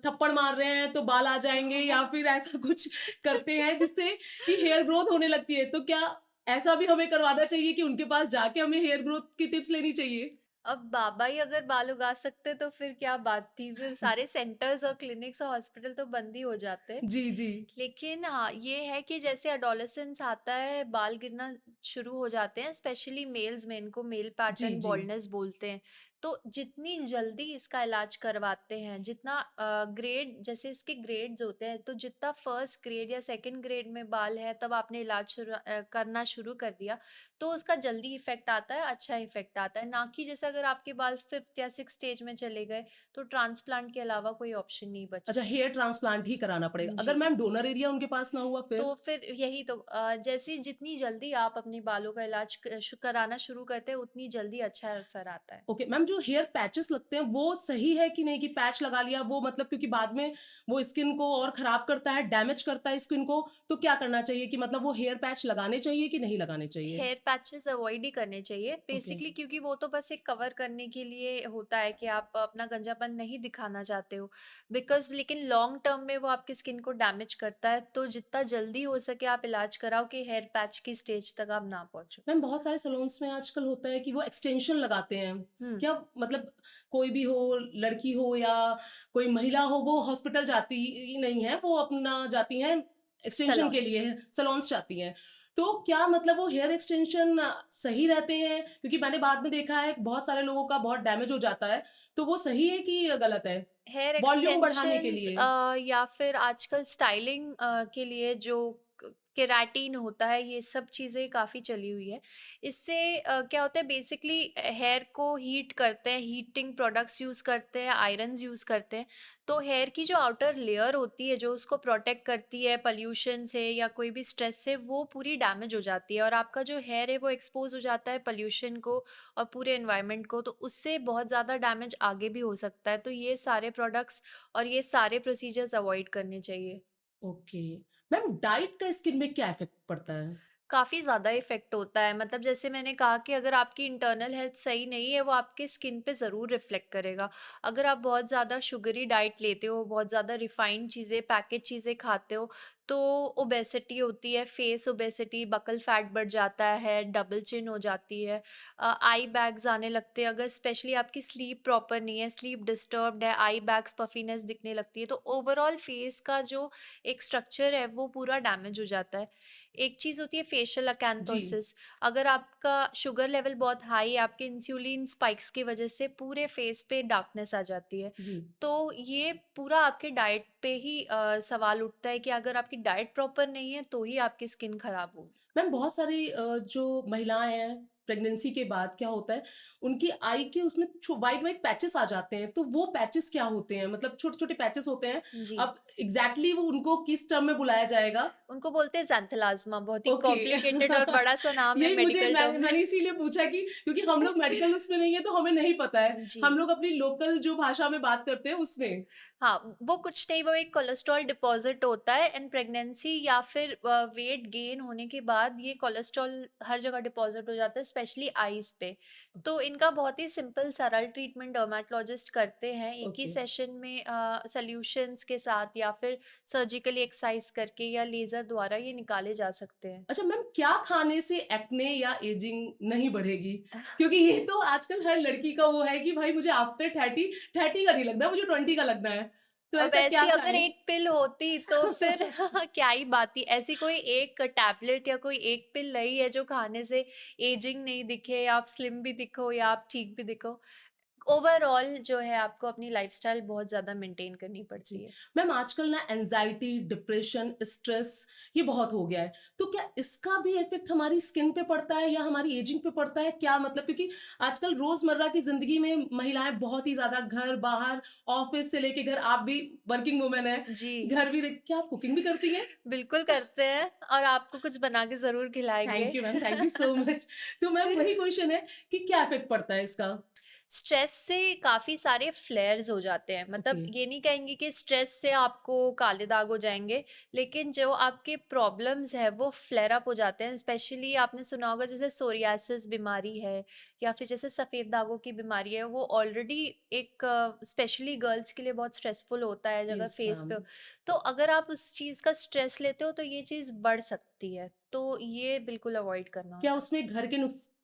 थप्पड़ मार रहे हैं तो बाल आ जाएँगे या फिर ऐसा कुछ करते हैं जिससे कि हेयर ग्रोथ होने लगती है। तो क्या ऐसा भी हमें करवाना चाहिए कि उनके पास जाके हमें हेयर ग्रोथ की टिप्स लेनी चाहिए? अब बाबा ही अगर बाल उगा सकते तो फिर क्या बात थी, फिर सारे सेंटर्स और क्लिनिक्स और हॉस्पिटल तो बंद ही हो जाते। जी, जी। लेकिन हाँ, ये है कि जैसे एडोलेसेंस आता है, बाल गिरना शुरू हो जाते हैं, स्पेशली मेल्स में, इनको मेल जी, पैटर्न जी। बॉल्डनेस बोलते हैं। तो जितनी जल्दी इसका इलाज करवाते हैं, जितना ग्रेड, जैसे इसके ग्रेड्स होते हैं, तो जितना फर्स्ट ग्रेड या सेकंड ग्रेड में बाल है, तब आपने इलाज करना शुरू कर दिया, तो उसका जल्दी इफ़ेक्ट आता है, अच्छा इफ़ेक्ट आता है। ना कि जैसे अगर आपके बाल 5th या 6th स्टेज में चले गए, तो ट्रांसप्लांट के अलावा कोई ऑप्शन नहीं अच्छा बचता। हेयर ट्रांसप्लांट ही कराना पड़ेगा। अगर जी। मैम डोनर एरिया उनके पास ना हुआ फिर? तो फिर यही तो जैसे जितनी जल्दी आप अपने बालों का इलाज कराना शुरू करते हैं, उतनी जल्दी अच्छा असर आता है। ओके मैम जो हेयर पैचेस लगते हैं वो सही है कि नहीं कि पैच लगा लिया वो मतलब क्योंकि बाद में वो स्किन को और खराब करता है डैमेज करता है स्किन को तो क्या करना चाहिए कि मतलब वो हेयर पैच लगाने चाहिए कि नहीं लगाने चाहिए? हेयर पैचेस अवॉइड ही करने चाहिए ओके। बेसिकली, क्योंकि वो तो बस एक कवर करने के लिए होता है कि आप अपना गंजापन नहीं दिखाना चाहते हो, बिकॉज लेकिन लॉन्ग टर्म में वो आपकी स्किन को डैमेज करता है। तो जितना जल्दी हो सके आप इलाज कराओ कि हेयर पैच की स्टेज तक आप ना पहुंचो। मैम बहुत सारे सैलून्स में आजकल होता है कि वो एक्सटेंशन लगाते हैं। हम्म। क्या मतलब कोई भी हो, लड़की हो या कोई महिला हो, वो हॉस्पिटल जाती ही नहीं है, वो अपना जाती हैं एक्सटेंशन के सलोन्स। लिए, सैलून्स जाती हैं। तो क्या मतलब वो हेयर एक्सटेंशन सही रहते हैं? क्योंकि मैंने बाद में देखा है बहुत सारे लोगों का बहुत डैमेज हो जाता है, तो वो सही है कि गलत है? हेयर वॉल्यूम बढ़ाने के एक्सटेंशंस लिए? या फिर आजकल स्टाइलिंग के लिए जो केराटिन होता है, ये सब चीज़ें काफ़ी चली हुई है। इससे क्या होता है, बेसिकली हेयर को हीट करते हैं, हीटिंग प्रोडक्ट्स यूज़ करते हैं, आयरन्स यूज़ करते हैं। तो हेयर की जो आउटर लेयर होती है, जो उसको प्रोटेक्ट करती है पॉल्यूशन से या कोई भी स्ट्रेस से, वो पूरी डैमेज हो जाती है, और आपका जो हेयर है वो एक्सपोज हो जाता है पॉल्यूशन को और पूरे एनवायरनमेंट को, तो उससे बहुत ज़्यादा डैमेज आगे भी हो सकता है। तो ये सारे प्रोडक्ट्स और ये सारे प्रोसीजर्स अवॉइड करने चाहिए। ओके। मैम डाइट का स्किन में क्या इफ़ेक्ट पड़ता है? काफ़ी ज़्यादा इफ़ेक्ट होता है। मतलब जैसे मैंने कहा कि अगर आपकी इंटरनल हेल्थ सही नहीं है, वो आपके स्किन पे ज़रूर रिफ्लेक्ट करेगा। अगर आप बहुत ज़्यादा शुगरी डाइट लेते हो, बहुत ज़्यादा रिफाइंड चीज़ें, पैकेट चीज़ें खाते हो, तो ओबेसिटी होती है, फेस ओबेसिटी, बकल फैट बढ़ जाता है, डबल चिन हो जाती है, आई बैग्स आने लगते हैं। अगर स्पेशली आपकी स्लीप प्रॉपर नहीं है, स्लीप डिस्टर्ब्ड है, आई बैग्स, पफीनेस दिखने लगती है, तो ओवरऑल फेस का जो एक स्ट्रक्चर है, वो पूरा डैमेज हो जाता है। एक चीज़ होती है फेशियल जी, अकैंथोसिस। अगर आपका शुगर लेवल बहुत हाई है, आपके इंसुलिन स्पाइक्स की वजह से पूरे फेस पे डार्कनेस आ जाती है। जी। तो ये पूरा आपके डाइट पे ही सवाल उठता है कि अगर आपकी डाइट प्रॉपर नहीं है, तो ही आपकी स्किन खराब होगी। मैम बहुत सारी जो महिलाएँ हैं प्रेगनेंसी के बाद क्या होता है, उनकी आई के उसमें वाइट वाइट पैचेस आ जाते हैं, तो वो पैचेस क्या होते हैं? मतलब छोटे छोटे पैचेस होते हैं। जी। अब एग्जैक्टली वो उनको किस टर्म में बुलाया जाएगा? उनको बोलते हैं ज़ैंथेलाज़्मा, बहुत ही ओके। कॉम्प्लिकेटेड और बड़ा-सा नाम है यही मुझे मेडिकल मैंने टर्म में। मैंने इसीलिए पूछा कि क्योंकि हम लोग मेडिकल उसमें नहीं है तो हमें नहीं पता है। जी। हम लोग अपनी लोकल जो भाषा में बात करते हैं उसमें। हाँ, वो कुछ नहीं, वो एक कोलेस्ट्रॉल डिपॉज़िट होता है इन प्रेगनेंसी या फिर वेट गेन होने के बाद ये कोलेस्ट्रॉल हर जगह डिपॉज़िट हो जाता है, स्पेशली आईज़ पे। तो इनका बहुत ही सिंपल सरल ट्रीटमेंट डर्मेटोलॉजिस्ट करते हैं, एक ही ओके। सेशन में सॉल्यूशंस के साथ या फिर सर्जिकली एक्सरसाइज करके या लेज़र द्वारा ये निकाले जा सकते हैं। अच्छा मैम, क्या खाने से एक्ने या एजिंग नहीं बढ़ेगी? क्योंकि ये तो आजकल हर लड़की का वो है कि भाई मुझे आफ्टर 30 का नहीं लगना, मुझे 20 का लगना है। तो अब ऐसा क्या ऐसी अगर खाएँ? एक पिल होती तो फिर क्या ही बात थी। ऐसी कोई एक टैबलेट या कोई एक पिल नहीं है जो खाने से एजिंग नहीं दिखे, आप स्लिम भी दिखो या आप ठीक भी दिखो। ओवरऑल जो है आपको अपनी लाइफ़स्टाइल बहुत ज़्यादा मेंटेन करनी जी। पड़ती है। मैम आजकल ना एंग्ज़ायटी, डिप्रेशन, स्ट्रेस ये बहुत हो गया है। तो क्या इसका भी इफ़ेक्ट हमारी स्किन पे पड़ता है या हमारी एजिंग पे पड़ता है? क्या मतलब, क्योंकि आजकल रोज़मर्रा की ज़िंदगी में महिलाएँ बहुत ही ज़्यादा घर, बाहर, ऑफ़िस से लेके घर, आप भी वर्किंग वुमन हैं, जी, घर भी देख क्या आप कुकिंग भी करती हैं? बिल्कुल करते हैं और आपको कुछ बना के ज़रूर खिलाएँगे। Thank you ma'am, thank you so much. तो मैम वही क्वेश्चन है कि क्या इफ़ेक्ट पड़ता है इसका? स्ट्रेस से काफ़ी सारे फ्लेयर्स हो जाते हैं, ओके। मतलब ये नहीं कहेंगे कि स्ट्रेस से आपको काले दाग हो जाएंगे, लेकिन जो आपके प्रॉब्लम्स है वो फ्लेयर अप हो जाते हैं। स्पेशली आपने सुना होगा जैसे सोरियासिस बीमारी है या फिर जैसे सफ़ेद दागों की बीमारी है, वो ऑलरेडी एक स्पेशली गर्ल्स के लिए बहुत स्ट्रेसफुल होता है अगर यस फेस मैम। पे हो। तो अगर आप उस चीज़ का स्ट्रेस लेते हो तो ये चीज़ बढ़ सकती है, तो ये बिल्कुल अवॉइड करना क्या होता है। उसमें घर के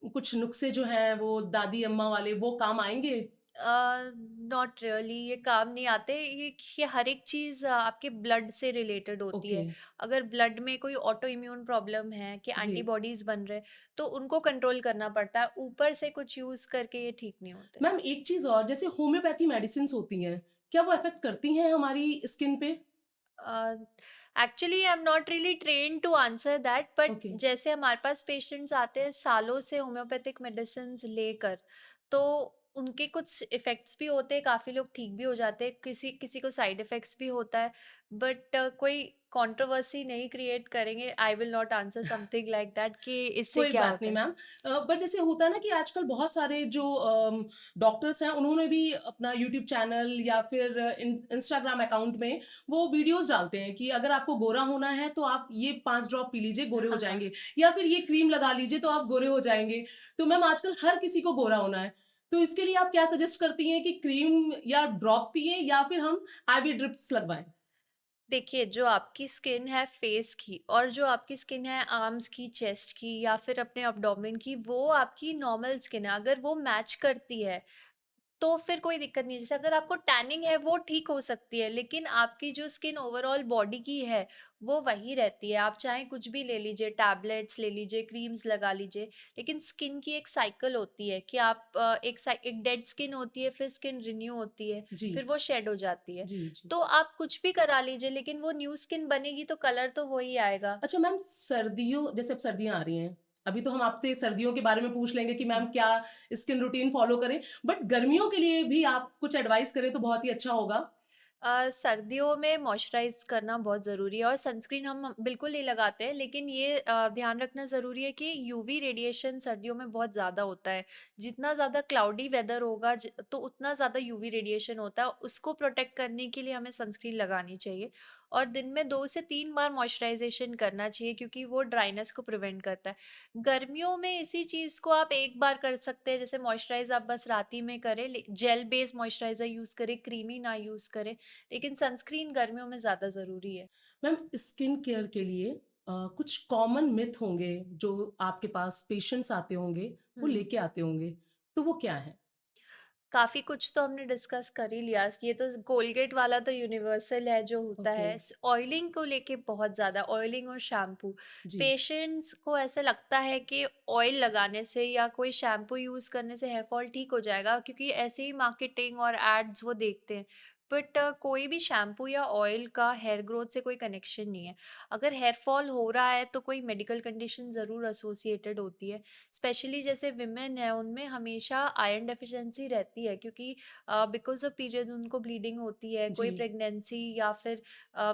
कुछ नुस्खे जो हैं वो दादी अम्मा वाले वो काम आएँगे? नॉट रियली, ये काम नहीं आते। ये हर एक चीज़ आपके ब्लड से रिलेटेड होती ओके। है। अगर ब्लड में कोई ऑटो इम्यून प्रॉब्लम है कि जी। एंटीबॉडीज़ बन रहे, तो उनको कंट्रोल करना पड़ता है। ऊपर से कुछ यूज़ करके ये ठीक नहीं होते। मैम एक चीज़ और, जैसे होम्योपैथी मेडिसिन्स होती हैं, क्या वो अफ़ेक्ट करती हैं हमारी स्किन पे? Actually I am not really trained to answer that, but okay. जैसे हमारे पास पेशेंट्स आते हैं सालों से होम्योपैथिक मेडिसिन्स लेकर, तो उनके कुछ इफ़ेक्ट्स भी होते हैं, काफ़ी लोग ठीक भी हो जाते हैं, किसी किसी को साइड इफ़ेक्ट्स भी होता है, बट कोई कंट्रोवर्सी नहीं क्रिएट करेंगे। I will not answer something like that कि इससे कोई क्या बात होता नहीं है। मैम। बट जैसे होता है ना कि आजकल बहुत सारे जो डॉक्टर्स हैं उन्होंने भी अपना यूट्यूब चैनल या फिर इंस्टाग्राम अकाउंट में वो वीडियोज़ डालते हैं कि अगर आपको गोरा होना है तो आप ये 5 ड्रॉप पी लीजिए, गोरे हो जाएँगे, या फिर ये क्रीम लगा लीजिए तो आप गोरे हो जाएँगे। तो मैम आजकल हर किसी को गोरा होना है। तो इसके लिए आप क्या सजेस्ट करती हैं कि क्रीम या ड्रॉप्स पिएँ या फिर हम आईवी ड्रिप्स लगवाएँ? देखिए, जो आपकी स्किन है फेस की और जो आपकी स्किन है आर्म्स की, चेस्ट की या फिर अपने एब्डोमेन की, वो आपकी नॉर्मल स्किन है। अगर वो मैच करती है तो फिर कोई दिक्कत नहीं है। जैसे अगर आपको टैनिंग है वो ठीक हो सकती है, लेकिन आपकी जो स्किन ओवरऑल बॉडी की है, वो वही रहती है। आप चाहे कुछ भी ले लीजिए, टैबलेट्स ले लीजिए, क्रीम्स लगा लीजिए, लेकिन स्किन की एक साइकिल होती है कि आप एक डेड स्किन होती है, फिर स्किन रिन्यू होती है, जी। फिर वो शेड हो जाती है। जी, जी। तो आप कुछ भी करा लीजिए, लेकिन वो न्यू स्किन बनेगी तो कलर तो वही आएगा। अच्छा मैम, सर्दियों जैसे अब सर्दियाँ आ रही हैं, अभी तो हम आपसे सर्दियों के बारे में पूछ लेंगे कि हुँ। मैम क्या स्किन रूटीन फ़ॉलो करें, बट गर्मियों के लिए भी आप कुछ एडवाइस करें तो बहुत ही अच्छा होगा। सर्दियों में मॉइस्चराइज़ करना बहुत ज़रूरी है और सनस्क्रीन हम बिल्कुल नहीं लगाते हैं, लेकिन ये ध्यान रखना ज़रूरी है कि यूवी रेडिएशन सर्दियों में बहुत ज़्यादा होता है। जितना ज़्यादा क्लाउडी वेदर होगा तो उतना ज़्यादा यूवी रेडिएशन होता है। उसको प्रोटेक्ट करने के लिए हमें सनस्क्रीन लगानी चाहिए और दिन में 2 से 3 बार मॉइस्चराइज़ेशन करना चाहिए, क्योंकि वो ड्राइनेस को प्रिवेंट करता है। गर्मियों में इसी चीज़ को आप एक बार कर सकते हैं, जैसे मॉइस्चराइज़ आप बस रात ही में करें, जेल बेस्ड मॉइस्चराइज़र यूज़ करें, क्रीमी ना यूज़ करें। लेकिन सनस्क्रीन गर्मियों में ज़्यादा ज़रूरी है। मैम स्किन केयर के लिए कुछ कॉमन मिथ होंगे जो आपके पास पेशेंट्स आते होंगे, वो हुँ। लेके आते होंगे, तो वो क्या है? काफ़ी कुछ तो हमने डिस्कस कर ही लिया। ये तो कोलगेट वाला तो यूनिवर्सल है जो होता ओके। है। ऑयलिंग को लेके बहुत ज़्यादा, ऑयलिंग और शैम्पू। जी। पेशेंट्स को ऐसा लगता है कि ऑयल लगाने से या कोई शैम्पू यूज़ करने से हेयर फॉल ठीक हो जाएगा, क्योंकि ऐसे ही मार्केटिंग और एड्स वो देखते हैं। बट कोई भी शैम्पू या ऑयल का हेयर ग्रोथ से कोई कनेक्शन नहीं है। अगर हेयर फॉल हो रहा है तो कोई मेडिकल कंडीशन ज़रूर एसोसिएटेड होती है। स्पेशली जैसे विमेन है उनमें हमेशा आयरन डेफिशिएंसी रहती है, क्योंकि बिकॉज़ ऑफ पीरियड उनको ब्लीडिंग होती है, कोई जी, प्रेगनेंसी या फिर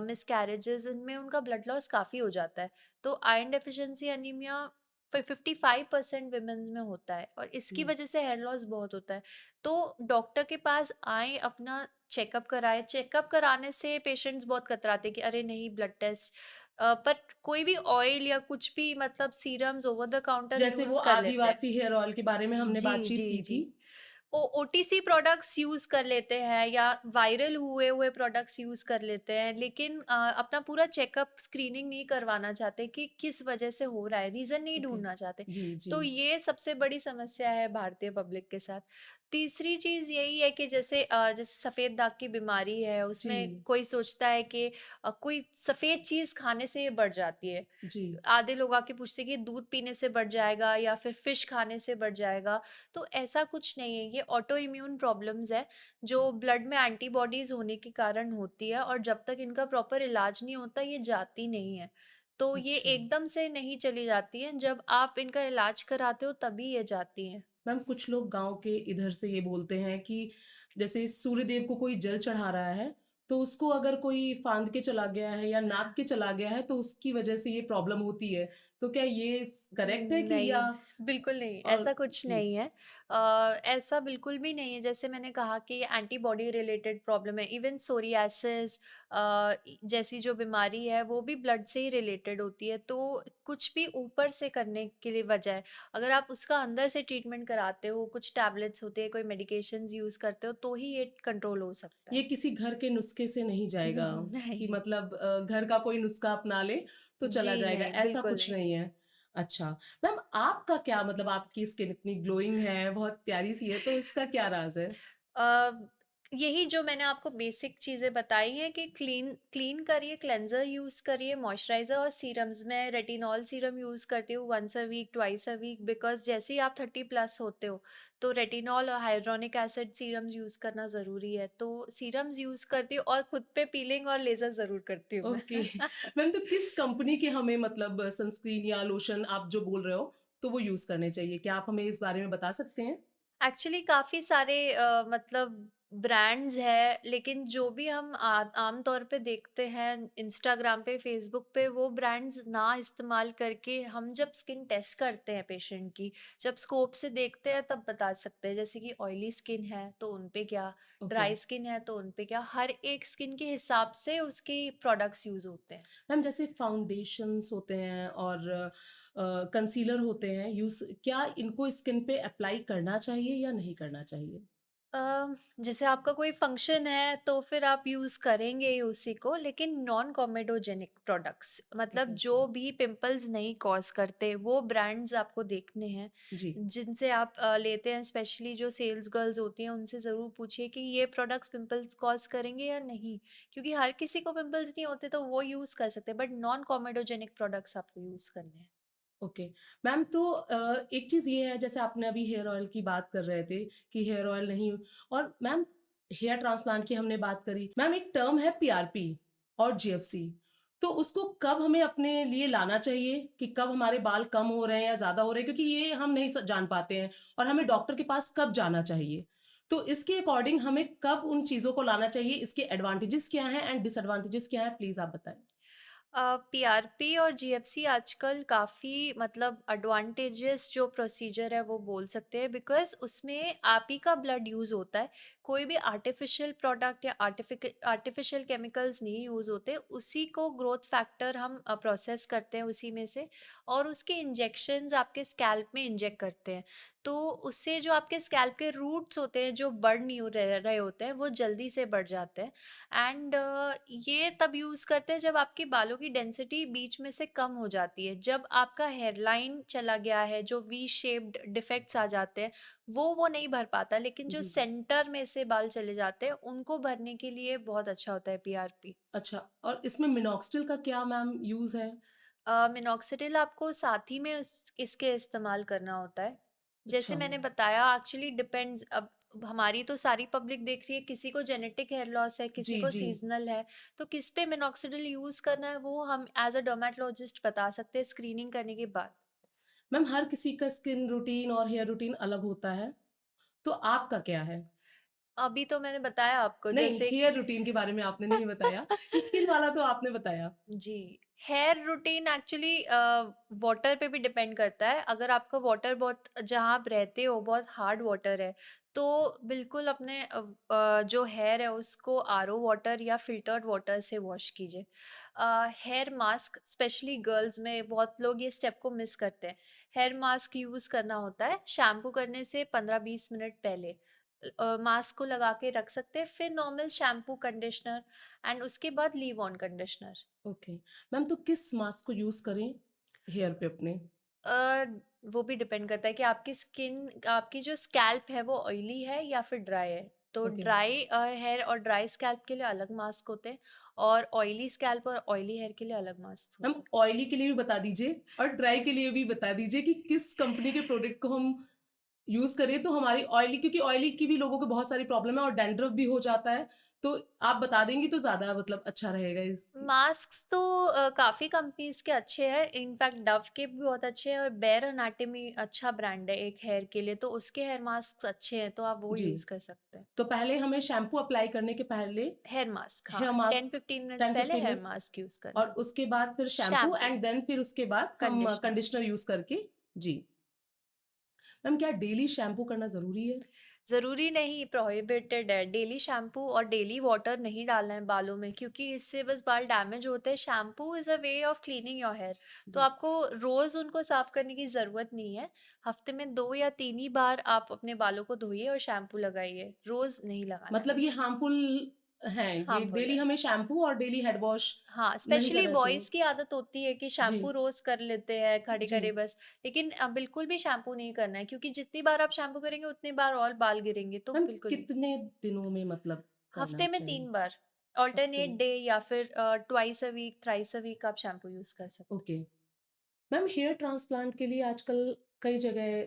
मिसकैरेजेस, इनमें उनका ब्लड लॉस काफ़ी हो जाता है। तो आयरन डेफिशिएंसी एनीमिया 55% विमेन्स में होता है और इसकी जी, वजह से हेयर लॉस बहुत होता है। तो डॉक्टर के पास आएँ, अपना चेकअप कराएँ। चेकअप कराने से पेशेंट्स बहुत कतराते हैं कि अरे नहीं, ब्लड टेस्ट, पर कोई भी ऑयल या कुछ भी मतलब सीरम्स ओवर द काउंटर जैसे वो यूज़ कर लेते हैं। आदिवासी हेयर ऑयल के बारे में हमने जी, बातचीत जी, की जी। थी। ओटीसी प्रोडक्ट्स यूज़ कर लेते हैं या वायरल हुए हुए प्रोडक्ट्स यूज़ कर लेते हैं, लेकिन अपना पूरा चेकअप, स्क्रीनिंग नहीं करवाना चाहते कि किस वजह से हो रहा है, रीज़न नहीं ओके। ढूँढना चाहते। जी, जी, तो ये सबसे बड़ी समस्या है भारतीय पब्लिक के साथ। तीसरी चीज़ यही है कि जैसे सफ़ेद दाग की बीमारी है, उसमें जी, कोई सोचता है कि कोई सफ़ेद चीज़ खाने से ये बढ़ जाती है। जी, आधे लोग आके पूछते हैं कि दूध पीने से बढ़ जाएगा या फिर फिश खाने से बढ़ जाएगा। तो ऐसा कुछ नहीं है, ये ऑटो इम्यून प्रॉब्लम्स है जो ब्लड में एंटीबॉडीज होने के कारण होती है, और जब तक इनका प्रॉपर इलाज नहीं होता ये जाती नहीं है। तो ये अच्छा। एकदम से नहीं चली जाती है, जब आप इनका इलाज कराते हो तभी ये जाती हैं। मैम कुछ लोग गाँव के इधर से ये बोलते हैं कि जैसे सूर्यदेव को कोई जल चढ़ा रहा है, तो उसको अगर कोई फांद के चला गया है या नाप के चला गया है, तो उसकी वजह से ये प्रॉब्लम होती है। तो क्या ये स करेक्ट है कि या नहीं, बिल्कुल नहीं, और ऐसा कुछ जी, नहीं है। ऐसा बिल्कुल भी नहीं है, जैसे मैंने कहा कि ये एंटीबॉडी रिलेटेड प्रॉब्लम है। इवन सोरियासिस जैसी जो बीमारी है वो भी ब्लड से ही रिलेटेड होती है, तो कुछ भी ऊपर से करने के लिए वजह है। अगर आप उसका अंदर से ट्रीटमेंट कराते हो, कुछ टैबलेट्स होते हैं, कोई मेडिकेशंस यूज़ करते हो, तो ही ये कंट्रोल हो सकता ये है। किसी घर के नुस्खे से नहीं जाएगा कि नहीं, मतलब घर का कोई नुस्खा अपना ले तो चला जी जाएगा, नहीं, ऐसा बिल्कुल कुछ नहीं। नहीं है। अच्छा, मैम आपका क्या मतलब आपकी स्किन इतनी ग्लोइंग है, बहुत प्यारी-सी है, तो इसका क्या राज़ है? अ, यही जो मैंने आपको बेसिक चीज़ें बताई हैं कि क्लीन क्लीन करिए, क्लेंज़र यूज़ करिए, मॉइस्चराइज़र और सीरम्स। मैं रेटिनॉल सीरम यूज़ करती हूँ once a week, twice a week, because जैसे ही आप 30 प्लस होते हो, तो रेटिनॉल और हाइलुरोनिक एसिड सीरम्स यूज़ करना ज़रूरी है। तो सीरम्स यूज़ करती हूँ और खुद पे पीलिंग और लेज़र ज़रूर करती हूँ मैं। ओके। मैम तो किस कंपनी के हमें मतलब सनस्क्रीन या लोशन आप जो बोल रहे हो, तो वो यूज़ करने चाहिए? क्या आप हमें इस बारे में बता सकते हैं? एक्चुअली काफ़ी सारे मतलब ब्रांड्स हैं, लेकिन जो भी हम आम तौर पे देखते हैं इंस्टाग्राम पे, फ़ेसबुक पे, वो ब्रांड्स ना इस्तेमाल करके हम जब स्किन टेस्ट करते हैं पेशेंट की, जब स्कोप से देखते हैं तब बता सकते हैं। जैसे कि ऑयली स्किन है तो उन पे क्या, ओके। ड्राई स्किन है तो उन पे क्या, हर एक स्किन के हिसाब से उसके प्रोडक्ट्स यूज़ होते हैं। मैम जैसे फाउंडेशंस होते हैं और कंसीलर होते हैं क्या इनको स्किन पे अप्लाई करना चाहिए या नहीं करना चाहिए? जैसे आपका कोई फंक्शन है तो फिर आप यूज़ करेंगे ही उसी को, लेकिन नॉन कॉमेडोजेनिक प्रोडक्ट्स, मतलब ओके। जो भी पिंपल्स नहीं कॉज करते वो ब्रांड्स आपको देखने हैं, जी, जिनसे आप लेते हैं। स्पेशली जो सेल्स गर्ल्स होती हैं उनसे ज़रूर पूछिए कि ये प्रोडक्ट्स पिंपल्स कॉज करेंगे या नहीं, क्योंकि हर किसी को पिंपल्स नहीं होते तो वो यूज़ कर सकते हैं, बट नॉन कॉमेडोजेनिक प्रोडक्ट्स आपको यूज़ करने हैं। ओके। मैम तो एक चीज़ ये है जैसे आपने अभी हेयर ऑयल की बात कर रहे थे कि हेयर ऑयल नहीं और मैम हेयर ट्रांसप्लांट की हमने बात करी। मैम एक टर्म है पीआरपी और जीएफसी, तो उसको कब हमें अपने लिए लाना चाहिए कि कब हमारे बाल कम हो रहे हैं या ज़्यादा हो रहे हैं? क्योंकि ये हम नहीं जान पाते हैं और हमें डॉक्टर के पास कब जाना चाहिए? तो इसके अकॉर्डिंग हमें कब उन चीज़ों को लाना चाहिए? इसके एडवांटेजेस क्या हैं एंड डिसएडवांटेजेस क्या हैं? प्लीज़ आप बताएँ। पीआरपी और जीएफसी आजकल काफ़ी मतलब एडवांटेजेस जो प्रोसीजर है वो बोल सकते हैं, बिकॉज उसमें आप ही का ब्लड यूज़ होता है। कोई भी आर्टिफिशियल प्रोडक्ट या आर्टिफिशियल केमिकल्स नहीं यूज़ होते, उसी को ग्रोथ फैक्टर हम प्रोसेस करते हैं उसी में से, और उसके इंजेक्शंस आपके स्कैल्प में इंजेक्ट करते हैं। तो उससे जो आपके स्कैल्प के रूट्स होते हैं जो बढ़ नहीं रहे होते हैं, वो जल्दी से बढ़ जाते हैं। एंड ये तब यूज़ करते हैं जब आपके बालों की डेंसिटी बीच में से कम हो जाती है। जब आपका हेयरलाइन चला गया है, जो वी शेप्ड डिफेक्ट्स आ जाते हैं, वो नहीं भर पाता, लेकिन जो जी, जी। सेंटर में से बाल चले जाते हैं, उनको भरने के लिए बहुत अच्छा होता है पीआरपी। अच्छा और इसमें मिनॉक्सिडिल का क्या मैम यूज़ है? मिनॉक्सिडिल आपको साथ ही में इसके इस्तेमाल करना होता है। जैसे अच्छा। मैंने बताया, एक्चुअली डिपेंड्स। अब हमारी तो सारी पब्लिक देख रही है, किसी को जेनेटिक हेयर लॉस है, किसी जी, को जी। सीज़नल है, तो किस पे मिनॉक्सिडिल यूज़ करना है वो हम एज़ अ डर्मेटोलॉजिस्ट बता सकते हैं स्क्रीनिंग करने के बाद। मैम हर किसी का स्किन रूटीन और हेयर रूटीन अलग होता है, तो आपका क्या है? अभी तो मैंने बताया आपको नहीं, जैसे हेयर रूटीन के बारे में आपने नहीं बताया, स्किन वाला तो आपने बताया। जी, हेयर रूटीन एक्चुअली वाटर पे भी डिपेंड करता है। अगर आपका वाटर बहुत जहाँ आप रहते हो बहुत हार्ड वाटर है, तो बिल्कुल अपने जो हेयर है उसको आरओ वाटर या फ़िल्टर्ड वाटर से वॉश कीजिए। हेयर मास्क स्पेशली गर्ल्स में बहुत लोग ये स्टेप को मिस करते हैं। हेयर मास्क यूज़ करना होता है शैम्पू करने से 15-20 मिनट पहले। मास्क को लगा के रख सकते हैं, फिर नॉर्मल शैम्पू, कंडीशनर एंड उसके बाद leave on conditioner. Okay. Ma'am तो किस मास्क को यूज़ करें हेयर पे अपने? अ, वो भी डिपेंड करता है कि आपकी स्किन आपकी जो स्कैल्प है वो ऑयली है या फिर ड्राई है। तो ओके। ड्राई हेयर और ड्राई स्कैल्प के लिए अलग मास्क होते हैं और ऑयली स्कैल्प और ऑयली हेयर के लिए अलग मास्क मैम होते हैं। ऑयली के लिए भी बता दीजिए और ड्राई के लिए भी बता दीजिए कि किस कंपनी के प्रोडक्ट को हम यूज़ करें तो हमारी ऑयली, क्योंकि ऑयली की भी लोगों को बहुत सारी प्रॉब्लम है और डैंड्रफ भी हो जाता है, तो आप बता देंगी तो ज़्यादा मतलब अच्छा रहेगा इस। मास्क्स तो काफ़ी कंपनीज़ के अच्छे हैं, इनफैक्ट डव के भी बहुत अच्छे हैं और बेयर एनाटॉमी अच्छा ब्रांड है एक हेयर के लिए, तो उसके हेयर मास्क्स अच्छे हैं, तो आप वो जी, यूज़ कर सकते हैं। तो पहले हमें शैम्पू अप्लाई करने के पहले हेयर मास्क हाँ, हेयर मास्क 10-15 मिनट्स पहले 10-15 हेयर मिनट्स मास्क यूज़ करना और है। उसके बाद फिर शैम्पू शैम्पू, एंड देन फिर उसके बाद हम कंडीशनर। कंडीशनर यूज़ करके। जी। मैम क्या डेली शैम्पू करना ज़रूरी है? ज़रूरी नहीं, प्रोहिबिटेड है। डेली शैम्पू और डेली वाटर नहीं डालना है बालों में क्योंकि इससे बस बाल डैमेज होते हैं। Shampoo is a way of cleaning your hair. तो जी। आपको रोज़ उनको साफ़ करने की ज़रूरत नहीं है। हफ़्ते में 2 या 3 ही बार आप अपने बालों को धोइए और शैम्पू लगाइए। रोज़ नहीं लगाना है, मतलब ये हार्मफुल हैं, ये हार्मफुल डेली है। हमें शैम्पू और डेली हेड वॉश हाँ, नहीं स्पेशली करना चाहिए। बॉयज़ की आदत होती है कि जी, शैम्पू रोज़ कर लेते हैं जी। खड़े-खड़े बस। लेकिन बिल्कुल भी शैम्पू नहीं करना है क्योंकि जितनी बार आप शैम्पू करेंगे उतनी बार और बाल गिरेंगे, तो मैम बिल्कुल नहीं। कितने दिनों में मतलब करना हफ्ते में चाहिए? 3 बार, हफ्ते अल्टरनेट में? डे या फिर twice a week, thrice a week आप शैम्पू यूज़ कर सकते ओके। मैम हेयर ट्रांसप्लांट के लिए आजकल कई जगह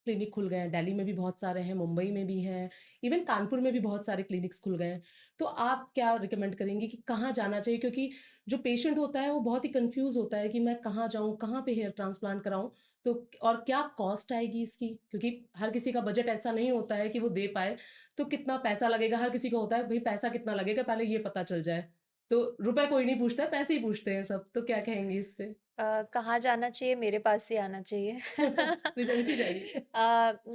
क्लिनिक खुल गए हैं, दिल्ली में भी बहुत सारे हैं, मुंबई में भी हैं, इवन कानपुर में भी बहुत सारे क्लिनिक्स खुल गए हैं। तो आप क्या रिकमेंड करेंगी कि कहाँ जाना चाहिए? क्योंकि जो पेशेंट होता है वो बहुत ही कन्फ्यूज़ होता है कि मैं कहाँ जाऊँ, कहाँ पे हेयर ट्रांसप्लांट कराऊँ? तो और क्या कॉस्ट आएगी इसकी? क्योंकि हर किसी का बजट ऐसा नहीं होता है कि वो दे पाए, तो कितना पैसा लगेगा? हर किसी को होता है भई पैसा कितना लगेगा पहले ये पता चल जाए। तो रुपए कोई नहीं पूछता है, पैसे ही पूछते हैं सब, तो क्या कहेंगी इस पे? कहाँ जाना चाहिए? मेरे पास ही आना चाहिए। रिजेंसी जाइए।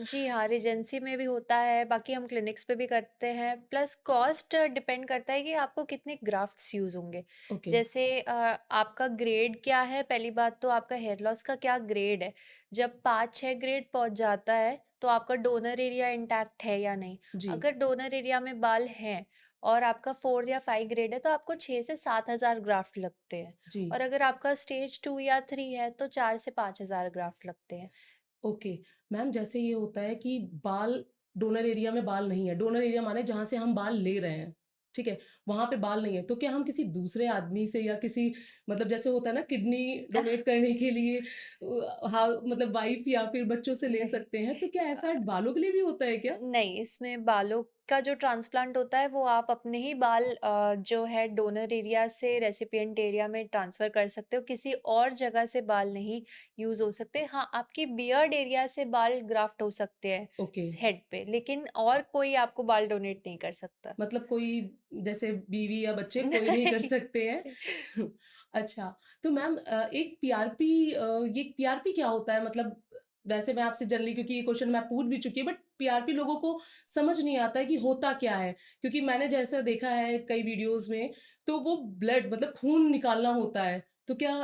जी हाँ, रीजेंसी में भी होता है, बाकी हम क्लिनिक्स पे भी करते हैं, प्लस कॉस्ट डिपेंड करता है कि आपको कितने ग्राफ्ट्स यूज़ होंगे। ओके, जैसे आपका ग्रेड क्या है, पहली बात तो आपका हेयर लॉस का क्या ग्रेड है। जब 5-6 ग्रेड पहुँच जाता है, तो आपका डोनर एरिया इंटैक्ट है या नहीं। जी, अगर डोनर एरिया में बाल हैं और आपका 4 या 5 ग्रेड है, तो आपको 6 से 7,000 ग्राफ्ट लगते हैं। जी, और अगर आपका स्टेज 2 या 3 है तो 4 से 5,000 ग्राफ्ट लगते हैं। ओके। मैम जैसे ये होता है कि बाल डोनर एरिया में बाल नहीं है, डोनर एरिया माने जहाँ से हम बाल ले रहे हैं, ठीक है? वहाँ पे बाल नहीं है, तो क्या हम किसी दूसरे आदमी से या किसी मतलब जैसे होता है ना किडनी डोनेट करने के लिए हाँ, मतलब वाइफ़ या फिर बच्चों से ले नहीं। सकते हैं, तो क्या ऐसा बालों के लिए भी होता है क्या? नहीं, इसमें बालों का जो ट्रांसप्लांट होता है वो आप अपने ही बाल जो है डोनर एरिया से रेसिपिएंट एरिया में ट्रांसफ़र कर सकते हो, किसी और जगह से बाल नहीं यूज़ हो सकते। हाँ, आपकी बियर्ड एरिया से बाल ग्राफ्ट हो सकते हैं ओके, हेड पे, लेकिन और कोई आपको बाल डोनेट नहीं कर सकता। मतलब कोई जैसे बीवी या बच्चे कोई नहीं कर नहीं। सकते हैं। अच्छा, तो मैम एक पीआरपी ये पीआरपी क्या होता है? मतलब वैसे मैं आपसे जनरली क्योंकि ये क्वेश्चन मैं पूछ भी चुकी हूँ बट पीआरपी लोगों को समझ नहीं आता है कि होता क्या है? क्योंकि मैंने जैसा देखा है कई वीडियोज़ में तो वो ब्लड मतलब खून निकालना होता है। तो क्या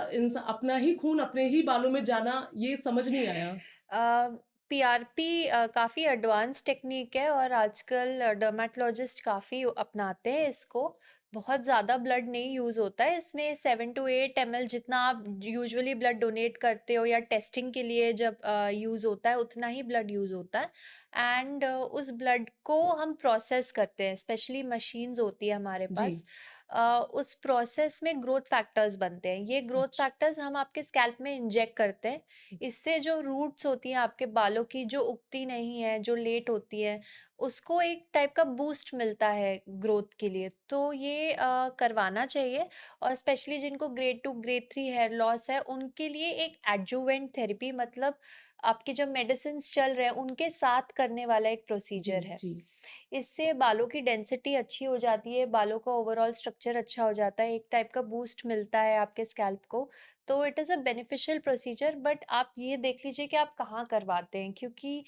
अपना ही खून अपने ही बालों में जाना ये समझ नहीं आया। पीआरपी काफ़ी एडवांस टेक्नीक है और आजकल डर्मेटोलॉजिस्ट काफ़ी अपनाते हैं इसको। बहुत ज़्यादा ब्लड नहीं यूज़ होता है, इसमें 7 टू 8 एमएल जितना आप यूजुअली ब्लड डोनेट करते हो या टेस्टिंग के लिए जब यूज़ होता है, उतना ही ब्लड यूज़ होता है। एंड उस ब्लड को हम प्रोसेस करते हैं, स्पेशली मशीन्स होती है हमारे जी, पास। उस प्रोसेस में ग्रोथ फैक्टर्स बनते हैं। ये ग्रोथ अच्छा। फैक्टर्स हम आपके स्कैल्प में इंजेक्ट करते हैं। इससे जो रूट्स होती हैं आपके बालों की, जो उगती नहीं है, जो लेट होती है, उसको एक टाइप का बूस्ट मिलता है ग्रोथ के लिए। तो ये करवाना चाहिए। और स्पेशली जिनको ग्रेड 2 ग्रेड 3 हेयर लॉस है, उनके लिए एक एडजुवेंट थेरेपी, मतलब आपके जो मेडिसिन्स चल रहे हैं उनके साथ करने वाला एक जी, प्रोसीजर है। जी, इससे बालों की डेंसिटी अच्छी हो जाती है, बालों का ओवरऑल स्ट्रक्चर अच्छा हो जाता है, एक टाइप का बूस्ट मिलता है आपके स्कैल्प को। तो it is a beneficial procedure, but आप ये देख लीजिए कि आप कहाँ करवाते हैं, क्योंकि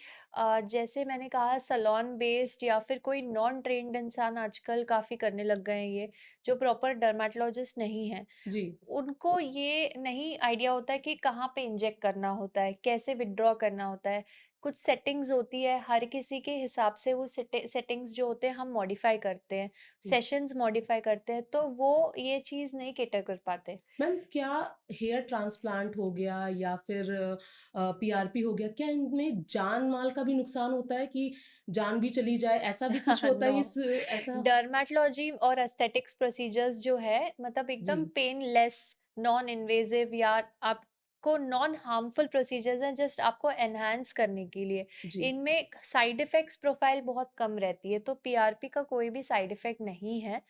जैसे मैंने कहा, सैलून बेस्ड या फिर कोई नॉन ट्रेन्ड इंसान आजकल काफ़ी करने लग गए हैं ये, जो प्रॉपर डर्मेटोलॉजिस्ट नहीं हैं। जी, उनको ये नहीं आइडिया होता है कि कहाँ पे इंजेक्ट करना होता है, कैसे विथड्रॉ करना होता है। कुछ सेटिंग्स होती है, हर किसी के हिसाब से वो सेटिंग्स जो होते हैं हम मॉडिफाई करते हैं, जी। सेशंस मॉडिफाई करते हैं, तो वो ये चीज़ नहीं कैटर कर पाते। मैम क्या हेयर ट्रांसप्लांट हो गया या फिर पीआरपी हो गया, क्या इनमें जान-माल का भी नुकसान होता है कि जान भी चली जाए, ऐसा भी कुछ होता है नो, इस ऐसा? डर्मेटोलॉजी और एस्थेटिक्स प्रोसीजर्स जो है, मतलब एकदम जी, पेनलेस, नॉन इन्वेजिव, या आपको नॉन हार्मफुल प्रोसीजर्स हैं, जस्ट आपको एनहांस करने के लिए। जी, इनमें साइड इफेक्ट्स प्रोफाइल बहुत कम रहती है, तो पीआरपी का कोई भी साइड इफेक्ट नहीं है।